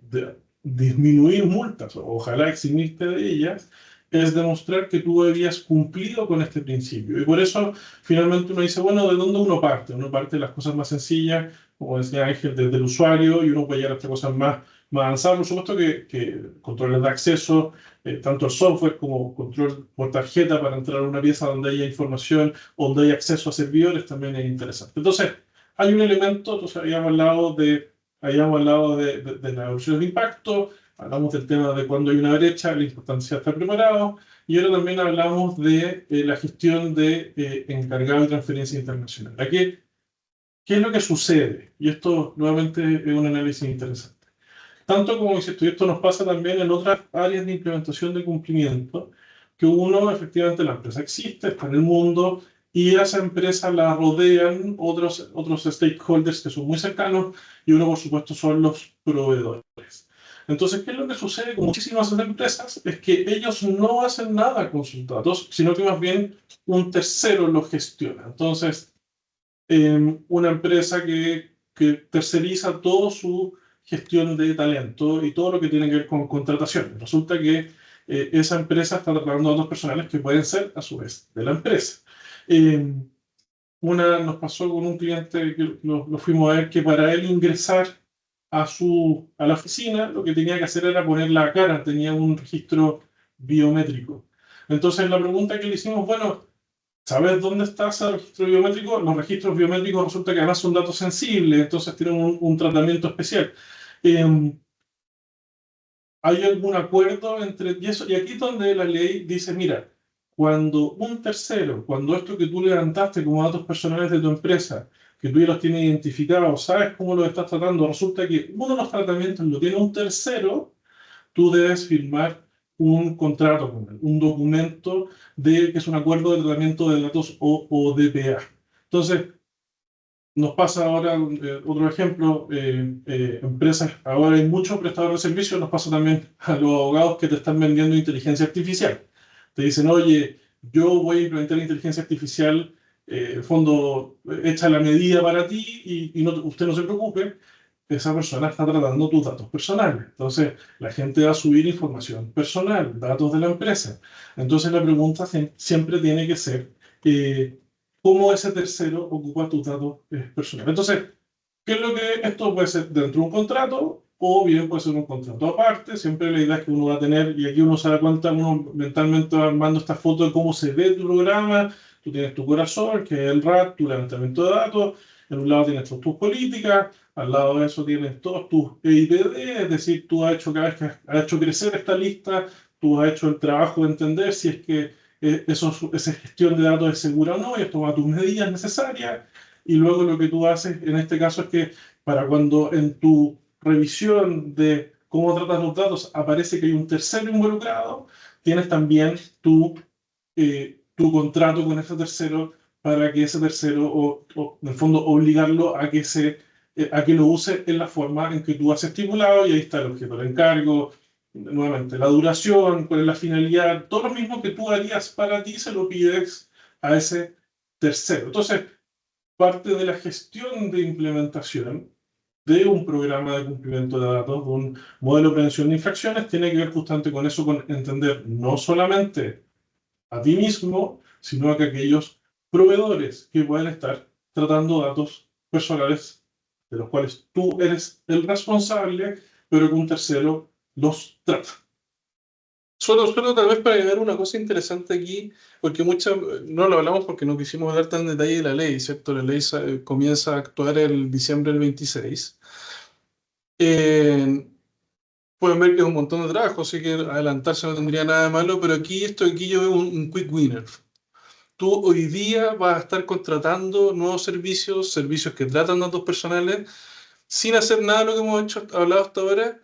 [SPEAKER 1] disminuir multas, o ojalá eximiste de ellas, es demostrar que tú habías cumplido con este principio. Y por eso finalmente uno dice, bueno, ¿de dónde uno parte? Uno parte de las cosas más sencillas, como decía Ángel, desde el usuario, y uno puede llegar hasta cosas más avanzadas. Por supuesto que controles de acceso, tanto el software como control por tarjeta para entrar a una pieza donde haya información, donde haya acceso a servidores, también es interesante. Entonces, hay un elemento, entonces habíamos hablado de las evaluaciones de impacto, hablamos del tema de cuando hay una brecha, la importancia de estar preparado, y ahora también hablamos de la gestión de encargado de transferencia internacional. Aquí, ¿qué es lo que sucede? Y esto nuevamente es un análisis interesante. Tanto como dices tú, y esto nos pasa también en otras áreas de implementación de cumplimiento, que uno, efectivamente, la empresa existe, está en el mundo, y a esa empresa la rodean otros stakeholders que son muy cercanos, y uno, por supuesto, son los proveedores. Entonces, ¿qué es lo que sucede con muchísimas empresas? Es que ellos no hacen nada con sus datos, sino que más bien un tercero los gestiona. Entonces, una empresa que terceriza toda su gestión de talento y todo lo que tiene que ver con contratación. Resulta que esa empresa está tratando datos personales que pueden ser, a su vez, de la empresa. Eh, nos pasó con un cliente que lo fuimos a ver que para él ingresar a la oficina, lo que tenía que hacer era poner la cara, tenía un registro biométrico. Entonces la pregunta que le hicimos, bueno, ¿sabes dónde está ese registro biométrico? Los registros biométricos resulta que además son datos sensibles, entonces tienen un tratamiento especial. Eh, ¿Hay algún acuerdo entre y eso? Y aquí es donde la ley dice, mira, cuando un tercero, cuando esto que tú levantaste como datos personales de tu empresa, que tú ya los tienes identificados, sabes cómo los estás tratando, resulta que uno de los tratamientos lo tiene un tercero, tú debes firmar un contrato con él, un documento que es un acuerdo de tratamiento de datos o DPA. Entonces, nos pasa ahora otro ejemplo, empresas, ahora hay muchos prestadores de servicios, nos pasa también a los abogados que te están vendiendo inteligencia artificial. Te dicen, oye, yo voy a implementar inteligencia artificial, fondo, hecha la medida para ti y usted no se preocupe. esa persona está tratando tus datos personales. Entonces, la gente va a subir información personal, datos de la empresa. Entonces, la pregunta siempre tiene que ser, ¿cómo ese tercero ocupa tus datos personales? Entonces, ¿qué es lo que esto puede ser dentro de un contrato? O bien puede ser un contrato aparte. Siempre la idea es que uno va a tener, y aquí uno se da cuenta, uno mentalmente va armando esta foto de cómo se ve tu programa. Tú tienes tu corazón, que es el RAT, tu levantamiento de datos. En un lado tienes todas tus políticas, al lado de eso tienes todos tus EIPD, es decir, tú has hecho, cada vez que has hecho crecer esta lista, tú has hecho el trabajo de entender si es que esa gestión de datos es segura o no, y has tomado tus medidas necesarias. Y luego lo que tú haces en este caso es que para cuando en tu revisión de cómo tratas los datos aparece que hay un tercero involucrado, tienes también tu contrato con ese tercero para que ese tercero, en el fondo, obligarlo a que lo use en la forma en que tú has estipulado, y ahí está el objeto del encargo, nuevamente, la duración, cuál es la finalidad, todo lo mismo que tú harías para ti, se lo pides a ese tercero. Entonces, parte de la gestión de implementación de un programa de cumplimiento de datos, de un modelo de prevención de infracciones, tiene que ver justamente con eso, con entender no solamente a ti mismo, sino a que aquellos proveedores que pueden estar tratando datos personales de los cuales tú eres el responsable, pero que un tercero los trata.
[SPEAKER 2] Solo tal vez para agregar una cosa interesante aquí, porque no lo hablamos porque no quisimos dar tan detalle de la ley, ¿cierto? La ley comienza a actuar el diciembre del 26. Eh, Pueden ver que es un montón de trabajo, así que adelantarse no tendría nada de malo, pero aquí yo veo un quick winner. Tú hoy día vas a estar contratando nuevos servicios, servicios que tratan datos personales, sin hacer nada de lo que hemos hablado hasta ahora.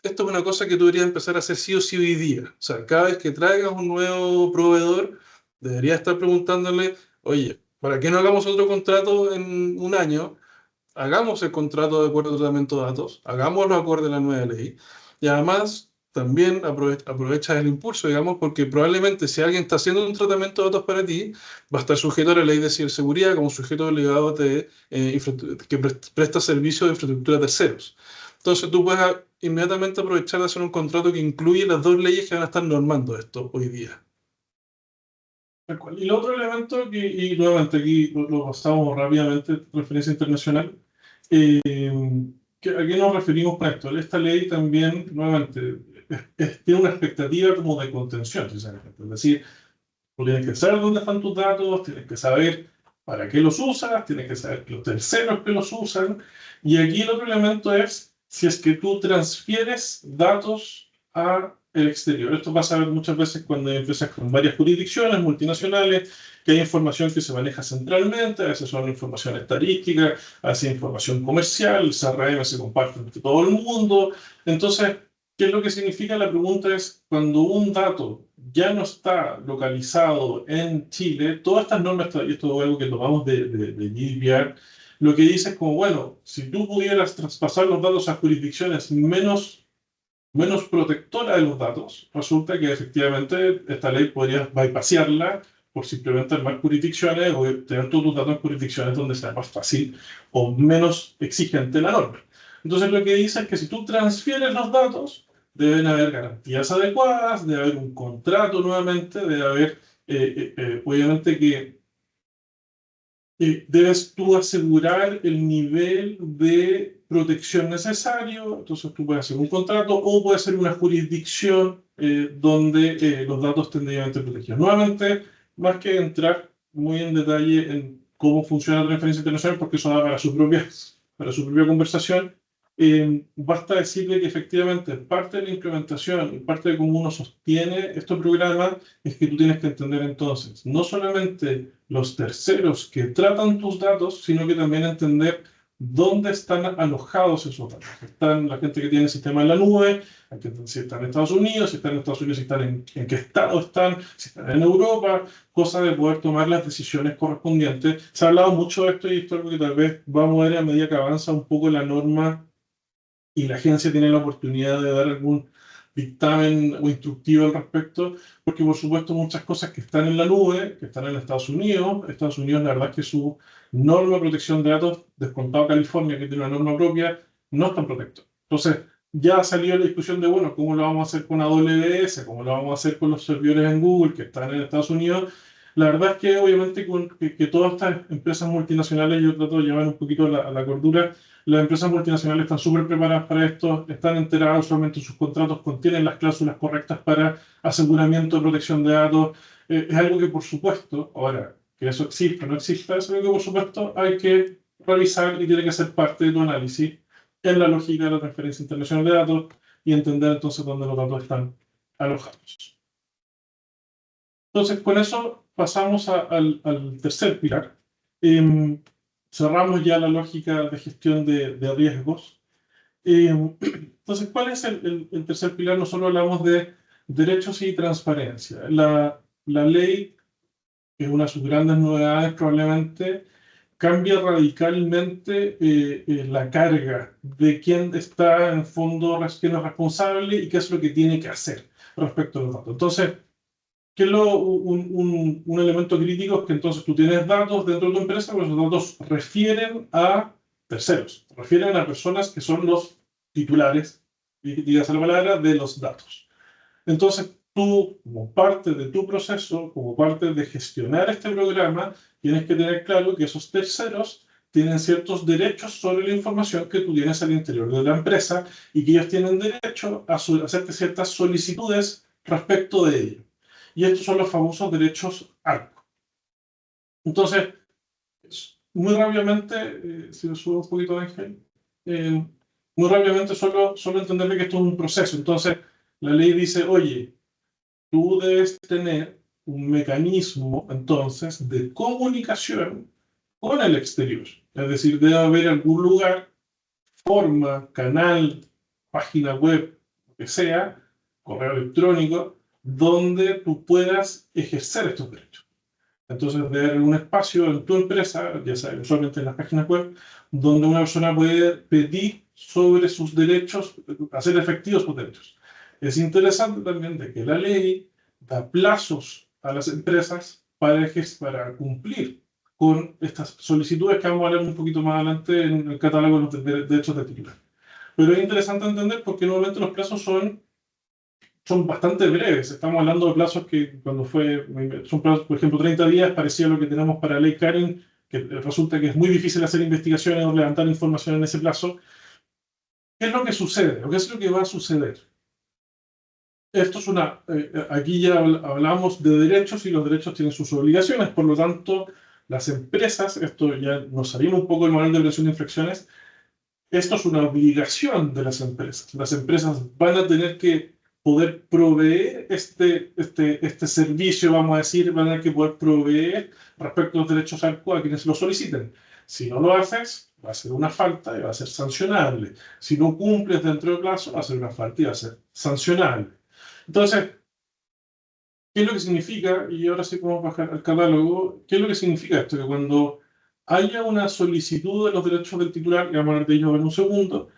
[SPEAKER 2] Esto es una cosa que tú deberías empezar a hacer sí o sí hoy día. O sea, cada vez que traigas un nuevo proveedor, deberías estar preguntándole, oye, ¿para qué no hagamos otro contrato en un año? Hagamos el contrato de acuerdo al tratamiento de datos, hagámoslo acorde a la nueva ley, y además también aprovechas el impulso, digamos, porque probablemente si alguien está haciendo un tratamiento de datos para ti, va a estar sujeto a la ley de ciberseguridad como sujeto obligado que presta servicio de infraestructura a terceros. Entonces tú puedes inmediatamente aprovechar de hacer un contrato que incluye las dos leyes que van a estar normando esto hoy día.
[SPEAKER 1] Tal cual. Y el otro elemento, y nuevamente aquí lo pasamos rápidamente, referencia internacional, eh, ¿a qué nos referimos con esto? Esta ley también, nuevamente, tiene una expectativa como de contención, sinceramente. Es decir, tú tienes que saber dónde están tus datos, tienes que saber para qué los usas, tienes que saber los terceros que los usan. Y aquí el otro elemento es si es que tú transfieres datos a el exterior. Esto pasa muchas veces cuando hay empresas con varias jurisdicciones multinacionales, que hay información que se maneja centralmente, a veces son información estadística, a veces información comercial, el CRM se comparte entre todo el mundo. Entonces, ¿qué es lo que significa? La pregunta es, cuando un dato ya no está localizado en Chile, todas estas normas, y esto es algo que tomamos de GDPR, lo que dice es como, bueno, si tú pudieras traspasar los datos a jurisdicciones menos protectora de los datos, resulta que efectivamente esta ley podría bypassarla por simplemente armar jurisdicciones o tener todos tus datos en jurisdicciones donde sea más fácil o menos exigente la norma. Entonces lo que dice es que si tú transfieres los datos, deben haber garantías adecuadas, debe haber un contrato nuevamente, debe haber, obviamente que debes tú asegurar el nivel de protección necesario. Entonces tú puedes hacer un contrato o puedes hacer una jurisdicción donde los datos estén debidamente protegidos. Nuevamente, más que entrar muy en detalle en cómo funciona la transferencia internacional, porque eso da para su propia conversación, basta decirle que efectivamente parte de la implementación y parte de cómo uno sostiene estos programas es que tú tienes que entender entonces no solamente los terceros que tratan tus datos, sino que también entender dónde están alojados esos datos. Están la gente que tiene el sistema en la nube, si están en Estados Unidos, si están en Estados Unidos, si están en qué estado están, si están en Europa, cosa de poder tomar las decisiones correspondientes. Se ha hablado mucho de esto y esto es algo que tal vez va a mover a medida que avanza un poco la norma y la agencia tiene la oportunidad de dar algún dictamen o instructivo al respecto, porque por supuesto muchas cosas que están en la nube, que están en Estados Unidos la verdad es que su norma de protección de datos, descontado California, que tiene una norma propia, no están protectos. Entonces, ya salió la discusión de, bueno, ¿cómo lo vamos a hacer con AWS? ¿Cómo lo vamos a hacer con los servidores en Google que están en Estados Unidos? La verdad es que obviamente que todas estas empresas multinacionales, yo trato de llevar un poquito a la cordura, las empresas multinacionales están súper preparadas para esto, están enteradas, usualmente sus contratos contienen las cláusulas correctas para aseguramiento de protección de datos. Es algo que por supuesto, ahora, que eso exista o no exista, es algo que por supuesto hay que revisar y tiene que ser parte de tu análisis en la lógica de la transferencia internacional de datos y entender entonces dónde los datos están alojados. Entonces, con eso pasamos al tercer pilar. Cerramos ya la lógica de gestión de riesgos. Entonces, ¿cuál es el tercer pilar? Nosotros hablamos de derechos y transparencia. La ley, que es una de sus grandes novedades probablemente, cambia radicalmente la carga de quién está en fondo, quién es responsable y qué es lo que tiene que hacer respecto a los datos. Entonces, ¿qué es un elemento crítico? Es que entonces tú tienes datos dentro de tu empresa, pero esos datos refieren a terceros, refieren a personas que son los titulares, digas la palabra, de los datos. Entonces, tú, como parte de tu proceso, como parte de gestionar este programa, tienes que tener claro que esos terceros tienen ciertos derechos sobre la información que tú tienes al interior de la empresa y que ellos tienen derecho a hacerte ciertas solicitudes respecto de ello. Y estos son los famosos derechos ARCO. Entonces, muy rápidamente, si lo subo un poquito, Ángel, muy rápidamente solo entenderle que esto es un proceso. Entonces, la ley dice, oye, tú debes tener un mecanismo, entonces, de comunicación con el exterior. Es decir, debe haber algún lugar, forma, canal, página web, lo que sea, correo electrónico, donde tú puedas ejercer estos derechos. Entonces, debe haber un espacio en tu empresa, ya sea usualmente en las páginas web, donde una persona puede pedir sobre sus derechos, hacer efectivos sus derechos. Es interesante también de que la ley da plazos a las empresas para cumplir con estas solicitudes que vamos a hablar un poquito más adelante en el catálogo de los derechos de titular. Pero es interesante entender porque normalmente los plazos son bastante breves. Estamos hablando de plazos que son plazos, por ejemplo, 30 días, parecía lo que tenemos para la ley Karen, que resulta que es muy difícil hacer investigaciones o levantar información en ese plazo. ¿Qué es lo que sucede? ¿O qué es lo que va a suceder? Esto es aquí ya hablamos de derechos y los derechos tienen sus obligaciones, por lo tanto, las empresas, esto ya nos salimos un poco del manual de prevención de infracciones, esto es una obligación de las empresas. Las empresas van a tener que poder proveer este servicio, vamos a decir, van a tener que poder proveer respecto a los derechos ARCO a quienes lo soliciten. Si no lo haces, va a ser una falta y va a ser sancionable. Si no cumples dentro del plazo, va a ser una falta y va a ser sancionable. Entonces, ¿qué es lo que significa? Y ahora sí podemos bajar al catálogo. ¿Qué es lo que significa esto? Que cuando haya una solicitud de los derechos del titular, que vamos a hablar de ellos en un segundo,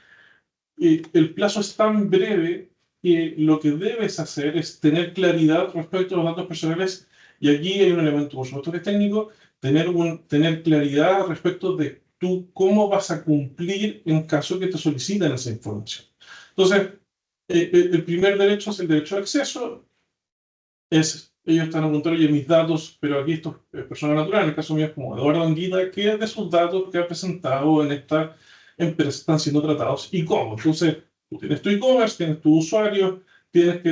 [SPEAKER 1] el plazo es tan breve que lo que debes hacer es tener claridad respecto a los datos personales. Y aquí hay un elemento, por supuesto, que es técnico, tener claridad respecto de tú cómo vas a cumplir en caso que te soliciten esa información. Entonces, el primer derecho es el derecho de acceso. Ellos están a preguntar, oye, mis datos, pero aquí esto es persona natural, en el caso mío es como Eduardo Anguita, ¿qué de sus datos que ha presentado en esta empresa están siendo tratados y cómo? Entonces, tú tienes tu e-commerce, tienes tu usuario, tienes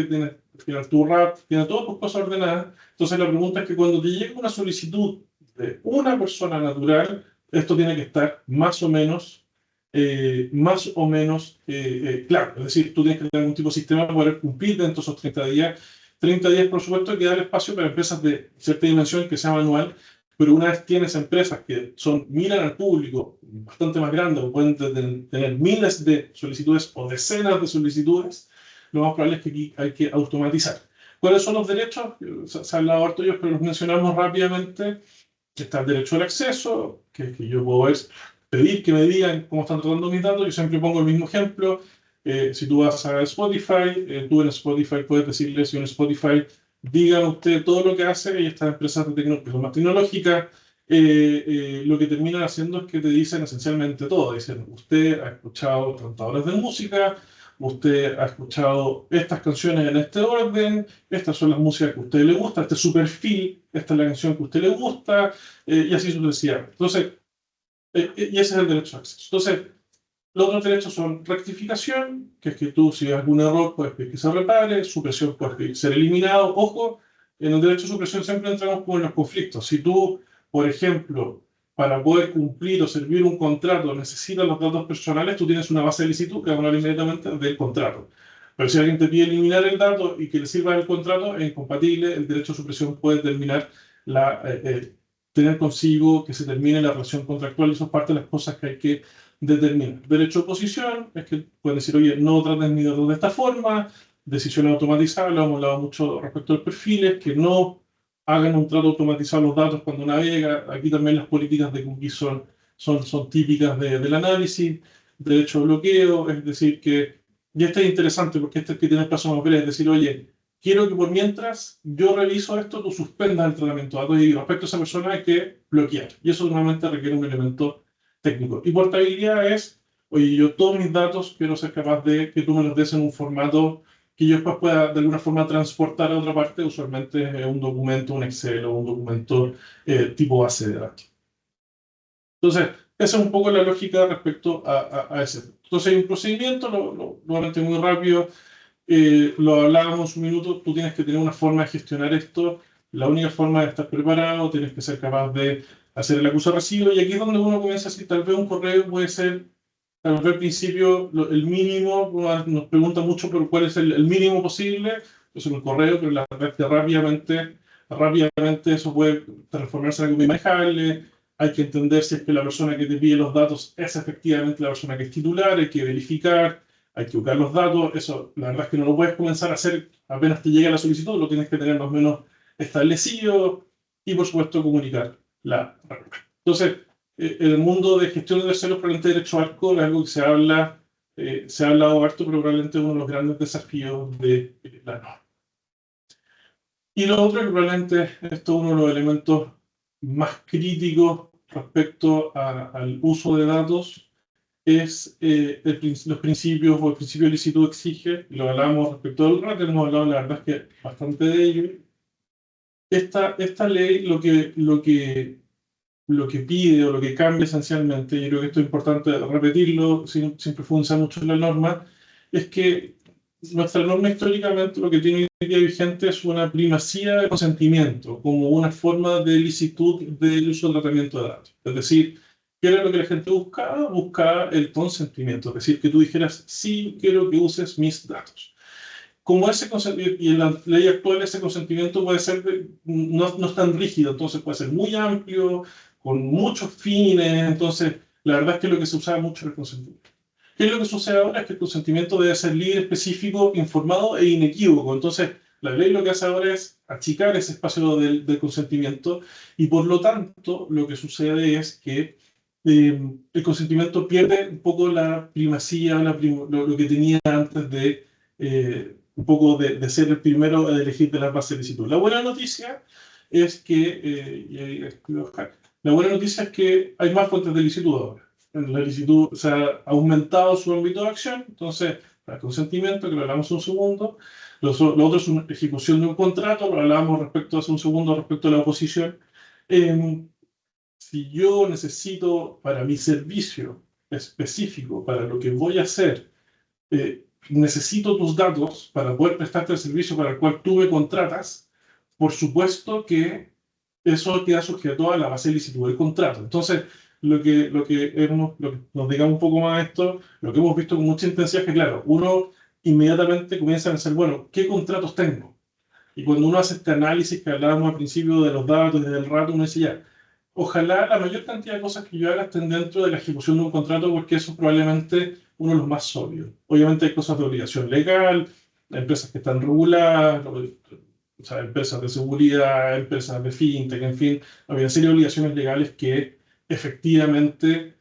[SPEAKER 1] tu RAT, tienes todas tus cosas ordenadas. Entonces, la pregunta es que cuando te llegue una solicitud de una persona natural, esto tiene que estar más o menos claro. Es decir, tú tienes que tener algún tipo de sistema para poder cumplir dentro de esos 30 días. 30 días, por supuesto, que dar espacio para empresas de cierta dimensión que sea manual, pero una vez tienes empresas que miran al público bastante más grandes o pueden tener miles de solicitudes o decenas de solicitudes, lo más probable es que aquí hay que automatizar. ¿Cuáles son los derechos? Se ha hablado harto de ellos, pero los mencionamos rápidamente. Está el derecho al acceso, que yo puedo pedir que me digan cómo están tratando mis datos. Yo siempre pongo el mismo ejemplo. Si tú vas a Spotify, tú en Spotify puedes decirle, si en Spotify, digan usted todo lo que hace, y estas empresas que son más tecnológicas, lo que terminan haciendo es que te dicen esencialmente todo. Dicen, usted ha escuchado cantadores de música, usted ha escuchado estas canciones en este orden, estas son las músicas que a usted le gusta, este es su perfil, esta es la canción que a usted le gusta, y así sucesivamente. Entonces, y ese es el derecho de acceso. Entonces, los otros derechos son rectificación, que es que tú, si hay algún error, puedes pedir que se repare, supresión, puedes pedir ser eliminado. Ojo, en el derecho de supresión siempre entramos como en los conflictos. Si tú, por ejemplo, para poder cumplir o servir un contrato necesitas los datos personales, tú tienes una base de licitud que va a hablar inmediatamente del contrato. Pero si alguien te pide eliminar el dato y que le sirva el contrato, es incompatible. El derecho de supresión puede terminar tener consigo que se termine la relación contractual, y eso es parte de las cosas que hay que determinar. Derecho de oposición es que pueden decir, oye, no traten mis datos de esta forma. Decisión automatizada, lo hemos hablado mucho respecto a los perfiles, que no hagan un trato automatizado a los datos cuando navega. Aquí también las políticas de cookies son típicas del análisis. Derecho de bloqueo, es decir, y este es interesante porque este es que tiene el plazo más breve, es decir, oye, quiero que por mientras yo reviso esto, tú suspendas el tratamiento de datos y respecto a esa persona hay que bloquear. Y eso normalmente requiere un elemento técnico. Y portabilidad es, oye, yo todos mis datos quiero ser capaz de que tú me los des en un formato que yo después pueda de alguna forma transportar a otra parte, usualmente un documento, un Excel o un documento tipo base de datos. Entonces, esa es un poco la lógica respecto a ese. Entonces, hay un procedimiento, nuevamente muy rápido, lo hablábamos un minuto, tú tienes que tener una forma de gestionar esto. La única forma de estar preparado, tienes que ser capaz de hacer el acuse-recibo, y aquí es donde uno comienza a decir, tal vez un correo puede ser, tal vez al principio, el mínimo, nos pregunta mucho por cuál es el mínimo posible, es un correo, pero la verdad es que rápidamente eso puede transformarse en algo muy manejable. Hay que entender si es que la persona que te pide los datos es efectivamente la persona que es titular, hay que verificar, hay que buscar los datos. Eso, la verdad es que no lo puedes comenzar a hacer apenas te llega la solicitud, lo tienes que tener más o menos establecido y, por supuesto, comunicar la regla. Entonces, el mundo de gestión de terceros por el derecho ARCO es algo que se ha hablado harto, pero probablemente es uno de los grandes desafíos de la norma. Y lo otro, que probablemente esto es uno de los elementos más críticos respecto al uso de datos, es los principios, o el principio de licitud exige, y lo hablábamos respecto al RAT, hemos hablado la verdad es que bastante de ello. Esta ley lo que pide o lo que cambia esencialmente, y creo que esto es importante repetirlo sin profundizar mucho en la norma, es que nuestra norma históricamente lo que tiene hoy día vigente es una primacía de consentimiento como una forma de licitud del uso del tratamiento de datos. Es decir, ¿qué era lo que la gente buscaba? Buscaba el consentimiento, es decir, que tú dijeras, sí, quiero que uses mis datos. Como ese consentimiento, y en la ley actual ese consentimiento puede ser, no es tan rígido, entonces puede ser muy amplio, con muchos fines, entonces la verdad es que lo que se usaba mucho era el consentimiento. ¿Qué es lo que sucede ahora? Es que el consentimiento debe ser libre, específico, informado e inequívoco. Entonces, la ley lo que hace ahora es achicar ese espacio del consentimiento, y por lo tanto lo que sucede es que el consentimiento pierde un poco la primacía, lo que tenía antes de un poco de ser el primero a elegir de las bases de licitud. La buena noticia es que, la buena noticia es que hay más fuentes de licitud ahora. La licitud se ha aumentado su ámbito de acción, entonces, el consentimiento, que lo hablamos un segundo, lo otro es una ejecución de un contrato, lo hablábamos hace un segundo respecto a la oposición. Si yo necesito para mi servicio específico, para lo que voy a hacer, necesito tus datos para poder prestarte el servicio para el cual tú me contratas, por supuesto que eso queda sujeto a la base de licitud del contrato. Entonces, lo que nos digamos un poco más esto, lo que hemos visto con mucha intensidad es que, claro, uno inmediatamente comienza a pensar, bueno, ¿qué contratos tengo? Y cuando uno hace este análisis que hablábamos al principio de los datos y del rato, uno dice ya, ojalá la mayor cantidad de cosas que yo haga estén dentro de la ejecución de un contrato, porque eso es probablemente uno de los más obvios. Obviamente hay cosas de obligación legal, empresas que están reguladas, o sea, empresas de seguridad, empresas de fintech, en fin, hay una serie de obligaciones legales que efectivamente,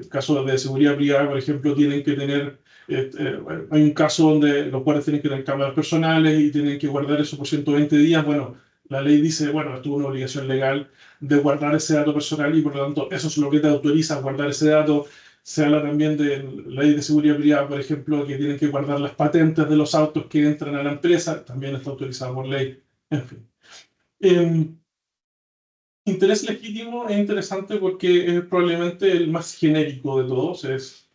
[SPEAKER 1] casos de seguridad privada, por ejemplo, tienen que tener, hay un caso donde los guardias tienen que tener cámaras personales y tienen que guardar eso por 120 días. Bueno, la ley dice, bueno, esto es una obligación legal de guardar ese dato personal y por lo tanto eso es lo que te autoriza a guardar ese dato. Se habla también de la ley de seguridad privada, por ejemplo, que tienen que guardar las patentes de los autos que entran a la empresa, también está autorizado por ley, en fin. Em, Interés legítimo es interesante porque es probablemente el más genérico de todos, es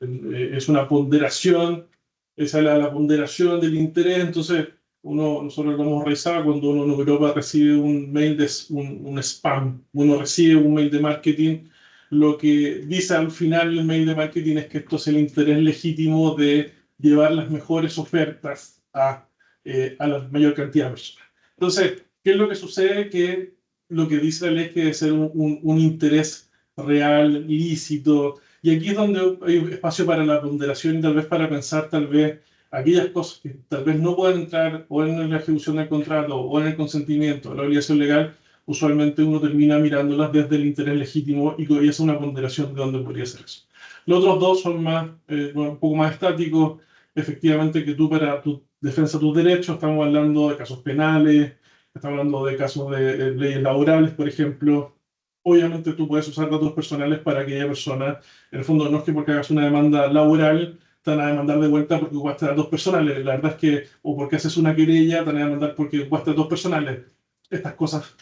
[SPEAKER 1] una ponderación, esa es la ponderación del interés, entonces nosotros lo hemos revisado cuando uno en Europa recibe un mail un spam, uno recibe un mail de marketing, lo que dice al final el mail de marketing es que esto es el interés legítimo de llevar las mejores ofertas a la mayor cantidad de personas. Entonces, ¿qué es lo que sucede? Que lo que dice la ley es que debe ser un interés real, lícito, y aquí es donde hay espacio para la ponderación y tal vez para pensar tal vez aquellas cosas que tal vez no puedan entrar o en la ejecución del contrato o en el consentimiento, la obligación legal, usualmente uno termina mirándolas desde el interés legítimo y hace una ponderación de dónde podría ser eso. Los otros dos son más, un poco más estáticos, efectivamente que tú para tu defensa de tus derechos, estamos hablando de casos penales, estamos hablando de casos de leyes laborales, por ejemplo. Obviamente tú puedes usar datos personales para aquella persona. En el fondo no es que porque hagas una demanda laboral te van a demandar de vuelta porque ocupaste datos personales. La verdad es que, o porque haces una querella, te van a demandar porque ocupaste datos personales. Estas cosas,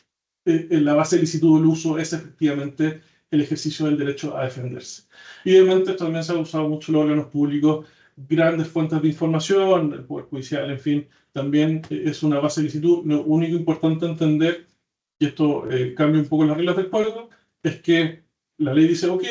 [SPEAKER 1] en la base de licitud del uso es efectivamente el ejercicio del derecho a defenderse. Y obviamente esto también se ha usado mucho en los órganos públicos, grandes fuentes de información, el Poder Judicial, en fin, también es una base de licitud. Lo único importante entender, y esto cambia un poco las reglas del juego, es que la ley dice, ok,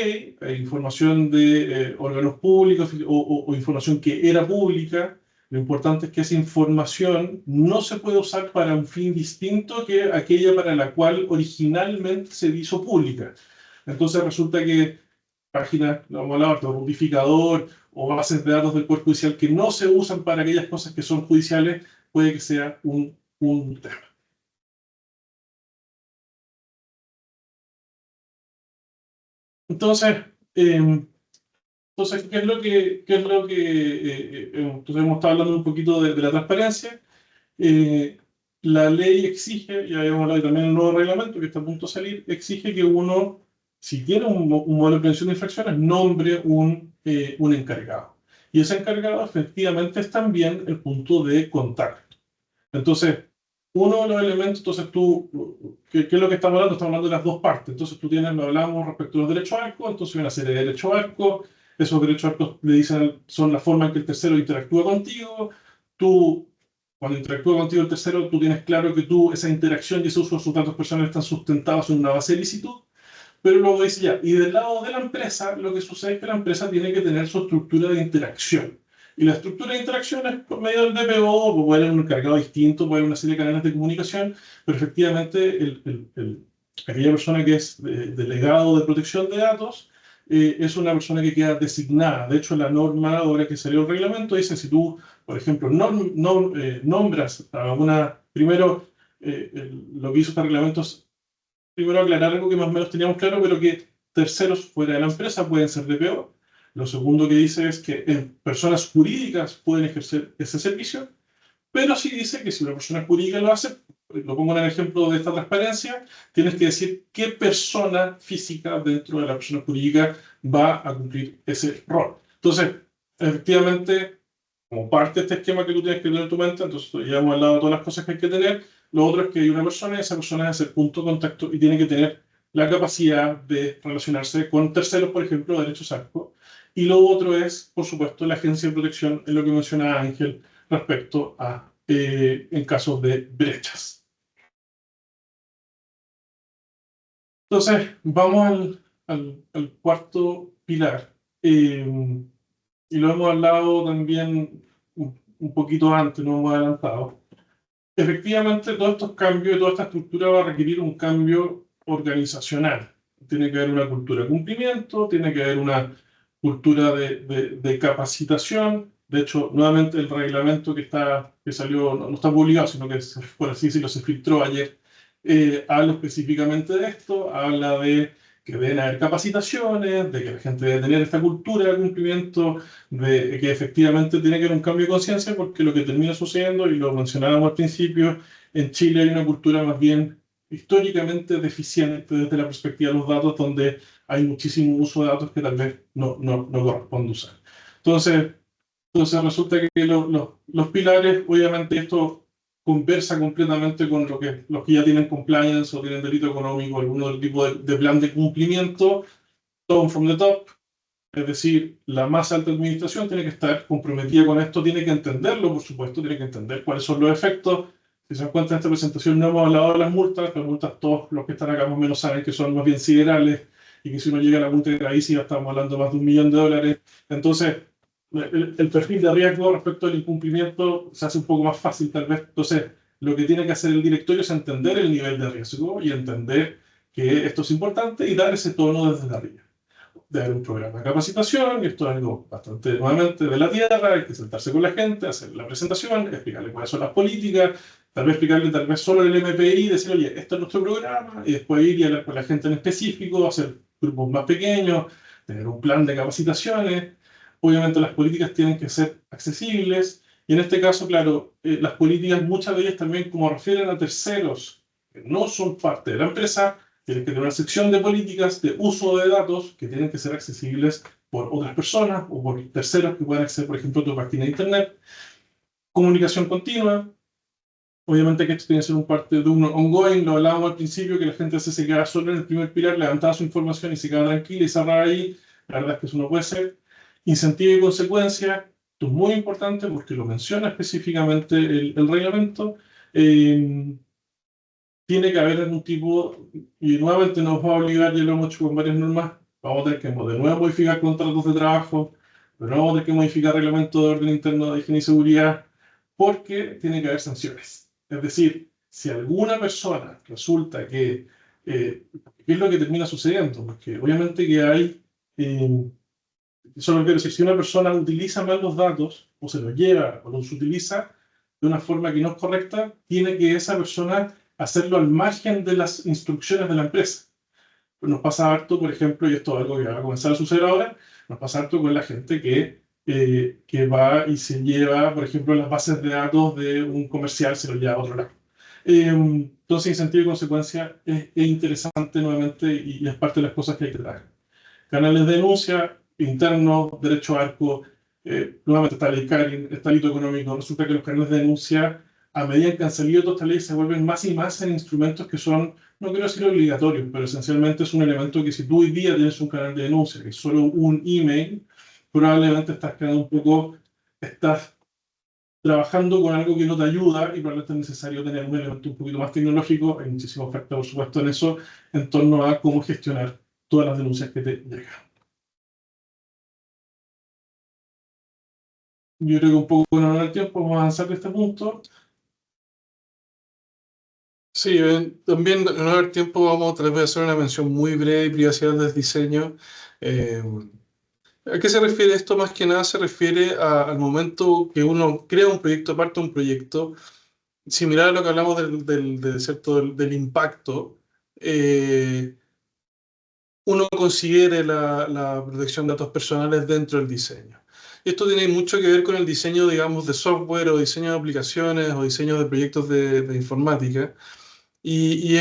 [SPEAKER 1] información de órganos públicos o información que era pública, lo importante es que esa información no se puede usar para un fin distinto que aquella para la cual originalmente se hizo pública. Entonces resulta que páginas, no vamos a hablar de codificador o bases de datos del Poder Judicial que no se usan para aquellas cosas que son judiciales, puede que sea un tema. Entonces, eh, ¿qué es lo que entonces hemos estado hablando un poquito de la transparencia? Eh, la ley exige, ya habíamos hablado también del nuevo reglamento que está a punto de salir, exige que uno, si tiene un modelo de prevención de infracciones, nombre un encargado. Y ese encargado efectivamente es también el punto de contacto. Entonces, uno de los elementos, entonces ¿qué es lo que estamos hablando? Estamos hablando de las dos partes. Entonces tú tienes, lo hablamos respecto a los derechos ARCO, entonces hay una serie de derechos ARCO, esos derechos ARCO le dicen, son la forma en que el tercero interactúa contigo, tú, cuando interactúa contigo el tercero, tú tienes claro que esa interacción y ese uso de sus datos personales están sustentados en una base de licitud, pero luego dice ya, y del lado de la empresa, lo que sucede es que la empresa tiene que tener su estructura de interacción. Y la estructura de interacción es por medio del DPO, puede haber un encargado distinto, puede haber una serie de canales de comunicación, pero efectivamente aquella persona que es delegado de protección de datos es una persona que queda designada. De hecho, la norma, ahora que salió el reglamento, dice si tú, por ejemplo, nombras a una... Primero, lo que hizo este reglamento es primero aclarar algo que más o menos teníamos claro, pero que terceros fuera de la empresa pueden ser DPO. Lo segundo que dice es que personas jurídicas pueden ejercer ese servicio, pero sí dice que si una persona jurídica lo hace, lo pongo en el ejemplo de esta transparencia, tienes que decir qué persona física dentro de la persona jurídica va a cumplir ese rol. Entonces, efectivamente, como parte de este esquema que tú tienes que tener en tu mente, entonces ya hemos hablado de todas las cosas que hay que tener, lo otro es que hay una persona y esa persona es el punto de contacto y tiene que tener la capacidad de relacionarse con terceros, por ejemplo, derechos ARCO. Y lo otro es, por supuesto, la agencia de protección, en lo que mencionaba Ángel, respecto a en casos de brechas. Entonces, vamos al cuarto pilar. Y lo hemos hablado también un poquito antes, no hemos adelantado. Efectivamente, todos estos cambios y toda esta estructura va a requerir un cambio organizacional. Tiene que haber una cultura de cumplimiento, tiene que haber una cultura de capacitación. De hecho, nuevamente el reglamento que salió no está publicado, sino que, por así decirlo, se filtró ayer, habla específicamente de esto, habla de que deben haber capacitaciones, de que la gente debe tener esta cultura de cumplimiento, de que efectivamente tiene que haber un cambio de conciencia, porque lo que termina sucediendo, y lo mencionábamos al principio, en Chile hay una cultura más bien históricamente deficiente desde la perspectiva de los datos, donde hay muchísimo uso de datos que tal vez no corresponde usar. Entonces, resulta que los pilares, obviamente esto conversa completamente con los que ya tienen compliance o tienen delito económico, algún otro tipo de plan de cumplimiento, top from the top, es decir, la más alta administración tiene que estar comprometida con esto, tiene que entenderlo, por supuesto, tiene que entender cuáles son los efectos. Si se dan cuenta en esta presentación no hemos hablado de las multas todos los que están acá más o menos saben que son más bien siderales y que si uno llega a la multa de ahí sí ya estamos hablando de más de $1.000.000. Entonces, el perfil de riesgo respecto al incumplimiento se hace un poco más fácil tal vez. Entonces, lo que tiene que hacer el directorio es entender el nivel de riesgo y entender que esto es importante y dar ese tono desde arriba. De haber un programa de capacitación, y esto es algo bastante nuevamente de la tierra, hay que sentarse con la gente, hacer la presentación, explicarle cuáles son las políticas, tal vez explicarle tal vez solo el MPI, decir, oye, esto es nuestro programa, y después ir y hablar con la gente en específico, hacer grupos más pequeños, tener un plan de capacitaciones. Obviamente las políticas tienen que ser accesibles, y en este caso, claro, las políticas, muchas de ellas también como refieren a terceros que no son parte de la empresa, tienen que tener una sección de políticas de uso de datos que tienen que ser accesibles por otras personas o por terceros que puedan acceder, por ejemplo, a tu página de internet. Comunicación continua. Obviamente que esto tiene que ser un parte de un ongoing, lo hablábamos al principio, que la gente se queda solo en el primer pilar, levantaba su información y se queda tranquila y cerraba ahí. La verdad es que eso no puede ser. Incentivo y consecuencia, esto es muy importante porque lo menciona específicamente el reglamento. Tiene que haber algún tipo, y nuevamente nos va a obligar, ya lo hemos hecho con varias normas, vamos a tener que de nuevo modificar contratos de trabajo, de nuevo vamos a tener que modificar reglamentos de orden interno de higiene y seguridad, porque tiene que haber sanciones. Es decir, si alguna persona resulta que, ¿qué es lo que termina sucediendo? Porque obviamente que hay, solo quiero decir, si una persona utiliza mal los datos, o se los lleva, o los utiliza de una forma que no es correcta, tiene que esa persona hacerlo al margen de las instrucciones de la empresa. Pues nos pasa harto, por ejemplo, y esto es algo que va a comenzar a suceder ahora, nos pasa harto con la gente que va y se lleva, por ejemplo, las bases de datos de un comercial, se lo lleva a otro lado. Entonces, en sentido y consecuencia, es interesante nuevamente y es parte de las cosas que hay que traer. Canales de denuncia, internos, derecho a arco, nuevamente está el ICARI, está el hito económico. Resulta que los canales de denuncia, a medida que han salido todas estas leyes, se vuelven más y más en instrumentos que son, no quiero decir obligatorios, pero esencialmente es un elemento que si tú hoy día tienes un canal de denuncia, que es solo un email, probablemente estás quedando un poco, estás trabajando con algo que no te ayuda y probablemente es necesario tener un elemento un poquito más tecnológico. Hay muchísima oferta, por supuesto, en eso, en torno a cómo gestionar todas las denuncias que te llegan. Yo creo que un poco en honor al tiempo vamos a avanzar de este punto.
[SPEAKER 2] Sí, también en honor al tiempo vamos tal vez a hacer una mención muy breve de privacidad del diseño. Eh, ¿A qué se refiere esto? Más que nada se refiere al momento que uno crea un proyecto, parte de un proyecto, similar a lo que hablamos ¿cierto? Del impacto. Uno considere la protección de datos personales dentro del diseño. Esto tiene mucho que ver con el diseño, digamos, de software o diseño de aplicaciones o diseño de proyectos de informática y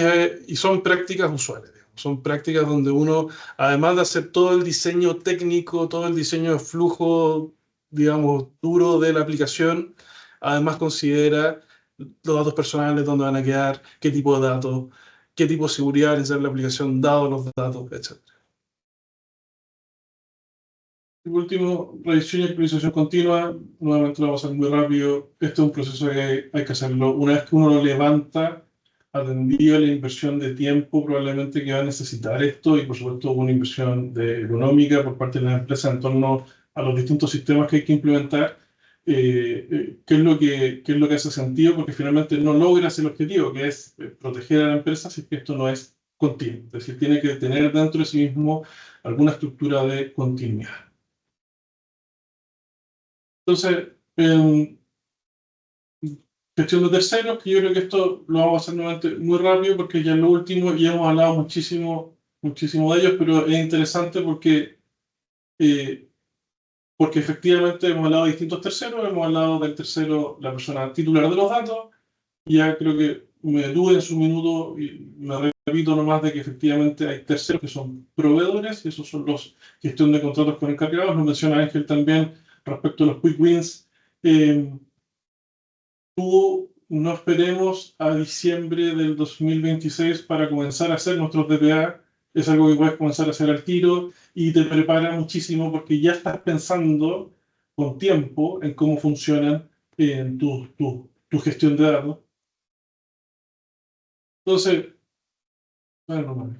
[SPEAKER 2] son prácticas usuales. Digamos. Son prácticas donde uno, además de hacer todo el diseño técnico, todo el diseño de flujo, digamos, duro de la aplicación, además considera los datos personales, dónde van a quedar, qué tipo de datos, qué tipo de seguridad va a necesitar la aplicación, dados los datos, etc.
[SPEAKER 1] Y por último, revisión y actualización continua. Nuevamente lo vamos a hacer muy rápido. Este es un proceso que hay que hacerlo. Una vez que uno lo levanta, atendido la inversión de tiempo probablemente que va a necesitar esto y por supuesto una inversión económica por parte de la empresa en torno a los distintos sistemas que hay que implementar. ¿Qué es lo que hace sentido? Porque finalmente no logras el objetivo, que es proteger a la empresa si es que esto no es continuo. Es decir, tiene que tener dentro de sí mismo alguna estructura de continuidad. Entonces, gestión de terceros, que yo creo que esto lo vamos a hacer nuevamente muy rápido porque ya en lo último ya hemos hablado muchísimo muchísimos de ellos, pero es interesante eh, porque efectivamente hemos hablado de distintos terceros, hemos hablado del tercero, la persona titular de los datos, y ya creo que me detuve en su minuto y me repito nomás de que efectivamente hay terceros que son proveedores, y esos son los gestión de contratos con encargados. Lo menciona Ángel también respecto a los quick wins. No esperemos a diciembre del 2026 para comenzar a hacer nuestros DPA. Es algo que puedes comenzar a hacer al tiro y te prepara muchísimo porque ya estás pensando con tiempo en cómo funcionan tu gestión de datos. Entonces, bueno,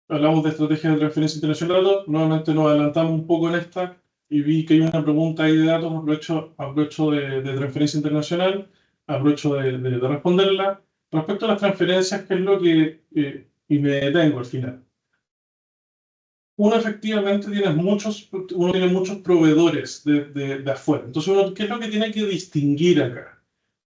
[SPEAKER 1] hablamos de estrategias de transferencia internacional de datos. Nuevamente nos adelantamos un poco en esta y vi que hay una pregunta ahí de datos. Aprovecho de transferencia internacional, aprovecho de responderla. Respecto a las transferencias, ¿qué es lo que... y me detengo al final. Uno efectivamente uno tiene muchos proveedores de afuera. Entonces, ¿qué es lo que tiene que distinguir acá?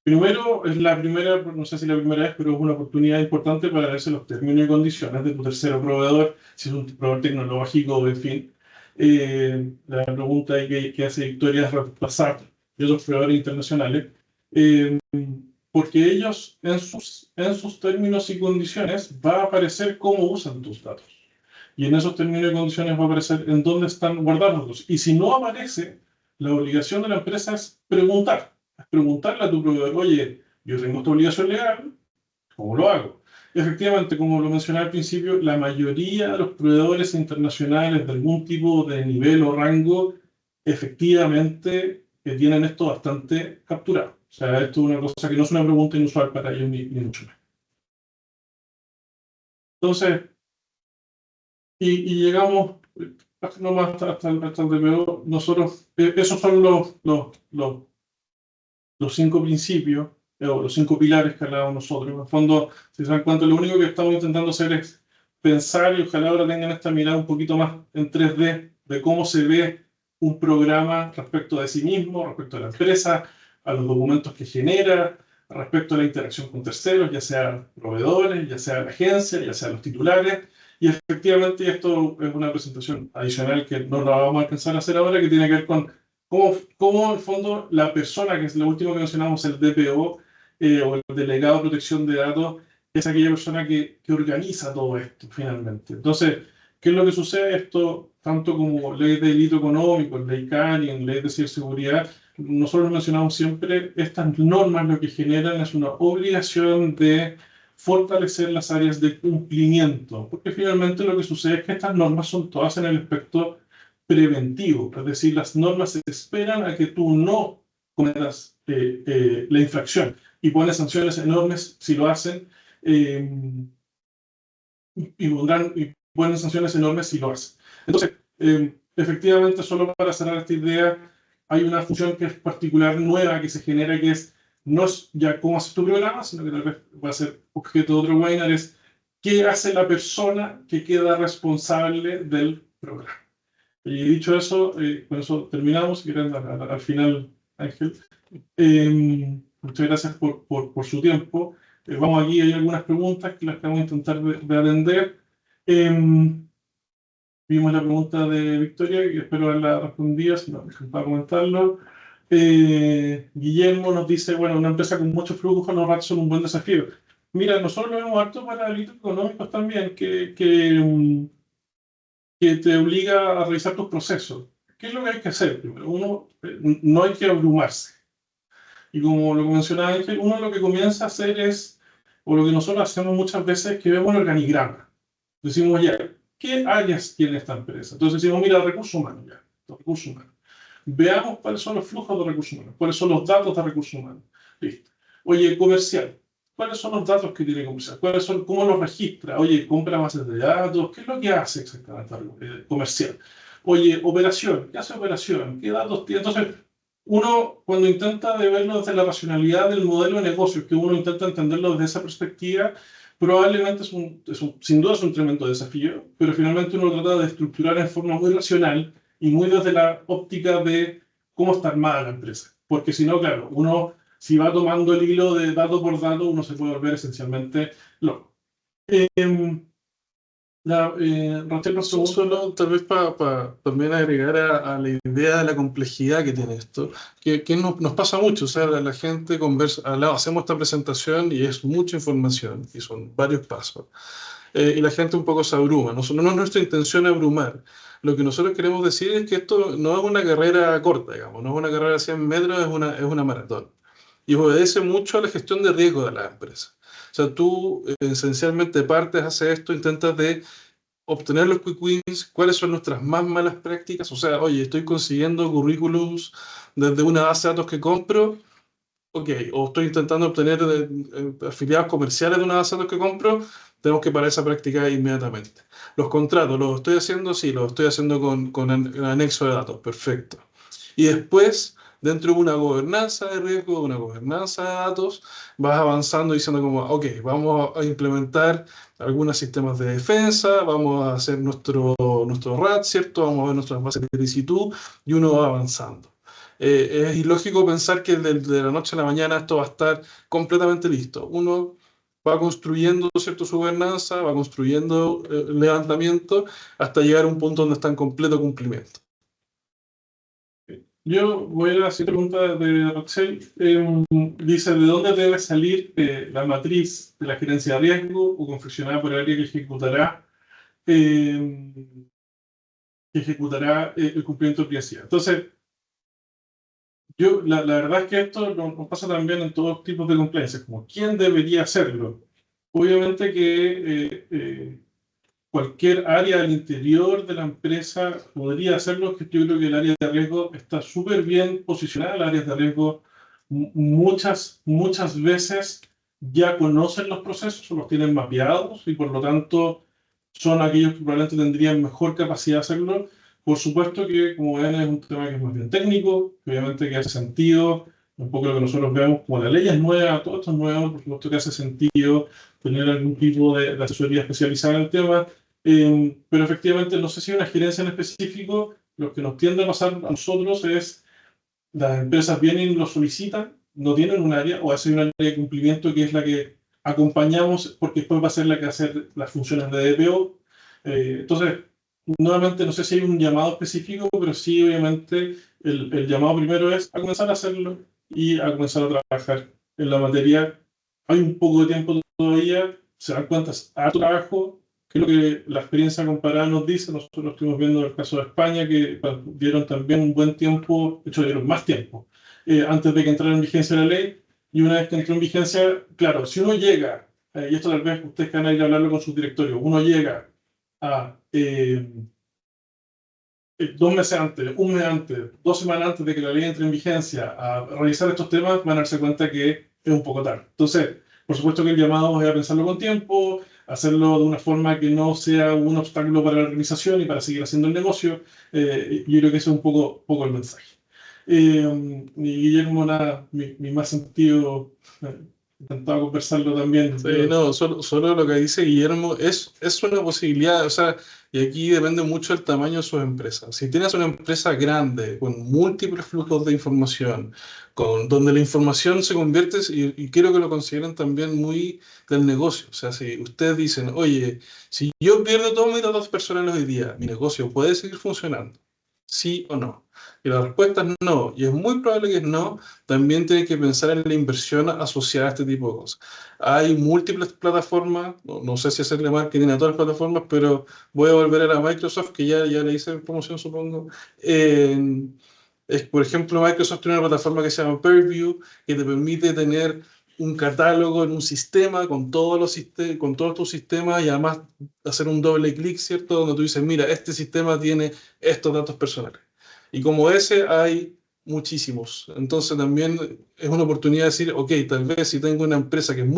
[SPEAKER 1] Primero, es la primera, no sé si la primera vez, pero es una oportunidad importante para verse los términos y condiciones de tu tercero proveedor, si es un proveedor tecnológico, en fin. La pregunta ahí que hace Victoria es reemplazar de otros proveedores internacionales, eh, porque ellos en sus términos y condiciones va a aparecer cómo usan tus datos. Y en esos términos y condiciones va a aparecer en dónde están guardados. Y si no aparece, la obligación de la empresa es preguntarle a tu proveedor, oye, yo tengo esta obligación legal, ¿cómo lo hago? Y efectivamente, como lo mencioné al principio, la mayoría de los proveedores internacionales de algún tipo de nivel o rango, efectivamente, tienen esto bastante capturado. O sea, esto es una cosa que no es una pregunta inusual para ellos, ni mucho más. Entonces, y llegamos nomás hasta el DPO. Nosotros, esos son los 5 principios, o los 5 pilares que hablábamos nosotros. En el fondo, si se dan cuenta, lo único que estamos intentando hacer es pensar, y ojalá ahora tengan esta mirada un poquito más en 3D, de cómo se ve un programa respecto de sí mismo, respecto a la empresa, a los documentos que genera, respecto a la interacción con terceros, ya sea proveedores, ya sea la agencia, ya sea los titulares. Y efectivamente esto es una presentación adicional que no la vamos a alcanzar a hacer ahora, que tiene que ver con cómo en el fondo la persona, que es lo último que mencionamos, el DPO, o el delegado de protección de datos, es aquella persona que organiza todo esto finalmente. Entonces, ¿qué es lo que sucede? Esto, tanto como ley de delito económico, ley CARI, en ley de ciberseguridad, nosotros mencionamos siempre, estas normas lo que generan es una obligación de fortalecer las áreas de cumplimiento, porque finalmente lo que sucede es que estas normas son todas en el aspecto preventivo, es decir, las normas se esperan a que tú no cometas la infracción y ponen sanciones enormes si lo hacen, eh, y ponen sanciones enormes si lo hacen. Entonces, efectivamente, solo para cerrar esta idea, hay una función que es particular, nueva, que se genera, que no es ya cómo haces tu programa, sino que tal vez va a ser objeto de otro webinar, es qué hace la persona que queda responsable del programa. Y dicho eso, con eso terminamos. Si quieren, al final, Ángel. Muchas gracias por su tiempo. Vamos aquí, hay algunas preguntas que las que vamos a intentar de atender. Vimos la pregunta de Victoria, y espero haberla respondido, si no, para comentarlo. Guillermo nos dice, bueno, una empresa con mucho flujo, los ratios son un buen desafío. Mira, nosotros lo vemos harto para delitos económicos también, que te obliga a revisar tus procesos. ¿Qué es lo que hay que hacer? Primero, uno, no hay que abrumarse. Y como lo mencionaba Ángel, uno lo que comienza a hacer es, o lo que nosotros hacemos muchas veces, es que vemos el organigrama. Decimos, ya, ¿qué áreas tiene esta empresa? Entonces decimos, mira, recursos humanos, ya, los recursos humanos. Veamos cuáles son los flujos de recursos humanos, cuáles son los datos de recursos humanos. Listo. Oye, comercial. ¿Cuáles son los datos que tiene comercial? ¿Cómo los registra? Oye, compra bases de datos. ¿Qué es lo que hace exactamente comercial? Oye, operación. ¿Qué hace operación? ¿Qué datos tiene? Entonces, uno, cuando intenta de verlo desde la racionalidad del modelo de negocios, que uno intenta entenderlo desde esa perspectiva, probablemente sin duda es un tremendo desafío, pero finalmente uno trata de estructurar en forma muy racional y muy desde la óptica de cómo está armada la empresa. Porque si no, claro, uno, si va tomando el hilo de dato por dato, uno se puede volver esencialmente loco. Ya, Rachel, un segundo.
[SPEAKER 2] Solo tal vez para también agregar a la idea de la complejidad que tiene esto, que nos pasa mucho, o sea, la gente conversa, hacemos esta presentación y es mucha información y son varios pasos. Y la gente un poco se abruma. No es nuestra intención abrumar. Lo que nosotros queremos decir es que esto no es una carrera corta, digamos, no es una carrera de 100 metros, es una maratón. Y obedece mucho a la gestión de riesgo de la empresa. O sea, tú esencialmente partes, haces esto, intentas de obtener los quick wins, cuáles son nuestras más malas prácticas. O sea, oye, estoy consiguiendo currículums desde una base de datos que compro, ok, o estoy intentando obtener afiliados comerciales de una base de datos que compro, tenemos que parar esa práctica inmediatamente. Los contratos, ¿los estoy haciendo? Sí, los estoy haciendo con anexo de datos, perfecto. Y después, dentro de una gobernanza de riesgo, una gobernanza de datos, vas avanzando diciendo como, ok, vamos a implementar algunos sistemas de defensa, vamos a hacer nuestro RAT, ¿cierto? Vamos a ver nuestras bases de licitud y uno va avanzando. Es ilógico pensar que de la noche a la mañana esto va a estar completamente listo. Uno va construyendo, ¿cierto?, su gobernanza, va construyendo levantamiento hasta llegar a un punto donde está en completo cumplimiento.
[SPEAKER 1] Yo voy a la siguiente pregunta de Roxel. Dice, ¿de dónde debe salir la matriz de la gerencia de riesgo o confeccionada por el área eh, que ejecutará el cumplimiento de privacidad? Entonces, la verdad es que esto nos pasa también en todos tipos de compliance, como quién debería hacerlo. Obviamente que cualquier área al interior de la empresa podría hacerlo, que yo creo que el área de riesgo está súper bien posicionada. Las áreas de riesgo muchas veces ya conocen los procesos o los tienen mapeados y por lo tanto son aquellos que probablemente tendrían mejor capacidad de hacerlo. Por supuesto que, como ven, es un tema que es más bien técnico, que obviamente que hace sentido, un poco lo que nosotros vemos como la ley es nueva, todo esto es nuevo, por supuesto que hace sentido tener algún tipo de asesoría especializada en el tema. Pero efectivamente, no sé si hay una gerencia en específico. Lo que nos tiende a pasar a nosotros es las empresas vienen y lo solicitan, no tienen un área, o hacen un área de cumplimiento que es la que acompañamos, porque después va a ser la que hace las funciones de DPO. Entonces, nuevamente, no sé si hay un llamado específico, pero sí, obviamente, el llamado primero es a comenzar a hacerlo y a comenzar a trabajar en la materia. Hay un poco de tiempo todavía, se dan cuenta, es harto trabajo, que es lo que la experiencia comparada nos dice. Nosotros estuvimos viendo el caso de España, que dieron también un buen tiempo, de hecho dieron más tiempo, antes de que entrara en vigencia la ley, y una vez que entró en vigencia, claro, si uno llega, y esto tal vez ustedes que van a ir a hablarlo con sus directorios, uno llega a 2 meses antes, un mes antes, 2 semanas antes de que la ley entre en vigencia a revisar estos temas, van a darse cuenta que es un poco tarde. Entonces, por supuesto que el llamado es a pensarlo con tiempo, hacerlo de una forma que no sea un obstáculo para la organización y para seguir haciendo el negocio. Yo creo que ese es un poco el mensaje. Y Guillermo, nada, mi más sentido, intentado conversarlo también.
[SPEAKER 2] Sí, no, solo lo que dice Guillermo es una posibilidad, o sea, y aquí depende mucho del tamaño de sus empresas. Si tienes una empresa grande, con múltiples flujos de información, donde la información se convierte, y quiero que lo consideren también muy del negocio, o sea, si ustedes dicen, oye, si yo pierdo todos mis datos personales hoy día, ¿mi negocio puede seguir funcionando? ¿Sí o no? Y la respuesta es no, y es muy probable que es no. También tienen que pensar en la inversión asociada a este tipo de cosas. Hay múltiples plataformas, no sé si hacerle marketing a todas las plataformas, pero voy a volver a la Microsoft, que ya le hice promoción, supongo. Por ejemplo, Microsoft tiene una plataforma que se llama Purview, que te permite tener un catálogo en un sistema con con todos tus sistemas y además hacer un doble clic, ¿cierto? Donde tú dices, mira, este sistema tiene estos datos personales. Y como ese hay muchísimos. Entonces también es una oportunidad de decir, ok, tal vez si tengo una empresa que es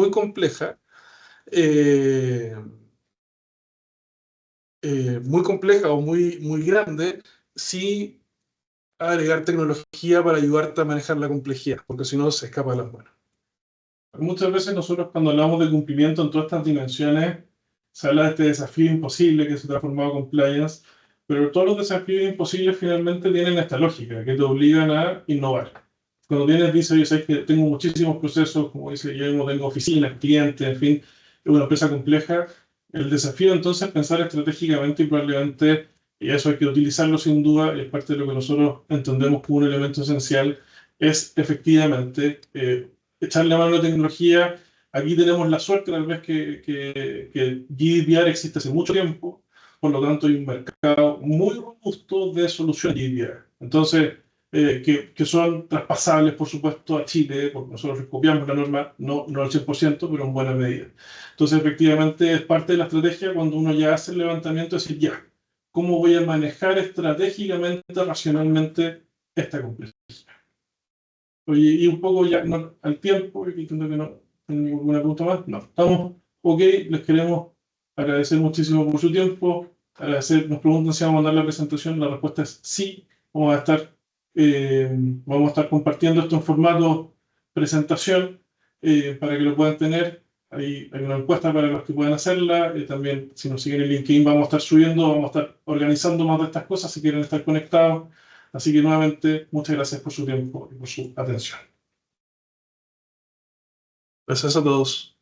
[SPEAKER 2] eh, muy compleja o muy grande, sí agregar tecnología para ayudarte a manejar la complejidad, porque si no se escapa de las manos.
[SPEAKER 1] Muchas veces nosotros cuando hablamos de cumplimiento en todas estas dimensiones, se habla de este desafío imposible que se ha transformado en compliance, pero todos los desafíos imposibles finalmente tienen esta lógica, que te obligan a innovar. Cuando tienes, dice, yo sé que tengo muchísimos procesos, como dice Guillermo, tengo oficinas, clientes, en fin, es una empresa compleja. El desafío entonces es pensar estratégicamente y probablemente, y eso hay que utilizarlo sin duda, y es parte de lo que nosotros entendemos como un elemento esencial, es efectivamente echarle mano a la tecnología. Aquí tenemos la suerte tal vez que GDPR existe hace mucho tiempo, por lo tanto hay un mercado muy robusto de soluciones GDPR. Entonces, que son traspasables, por supuesto, a Chile, porque nosotros copiamos la norma, no al 100%, pero en buena medida. Entonces, efectivamente, es parte de la estrategia cuando uno ya hace el levantamiento, decir, ya, ¿cómo voy a manejar estratégicamente, racionalmente esta complejidad? Oye, y un poco ya al tiempo, y entiendo que no tengo ninguna pregunta más. No, estamos ok, les queremos agradecer muchísimo por su tiempo. Agradecer, nos preguntan si vamos a dar la presentación. La respuesta es sí. Vamos a estar, vamos a estar compartiendo esto en formato presentación para que lo puedan tener. Hay una encuesta para los que puedan hacerla. También, si nos siguen en LinkedIn, vamos a estar subiendo, vamos a estar organizando más de estas cosas si quieren estar conectados. Así que nuevamente, muchas gracias por su tiempo y por su atención.
[SPEAKER 2] Gracias a todos.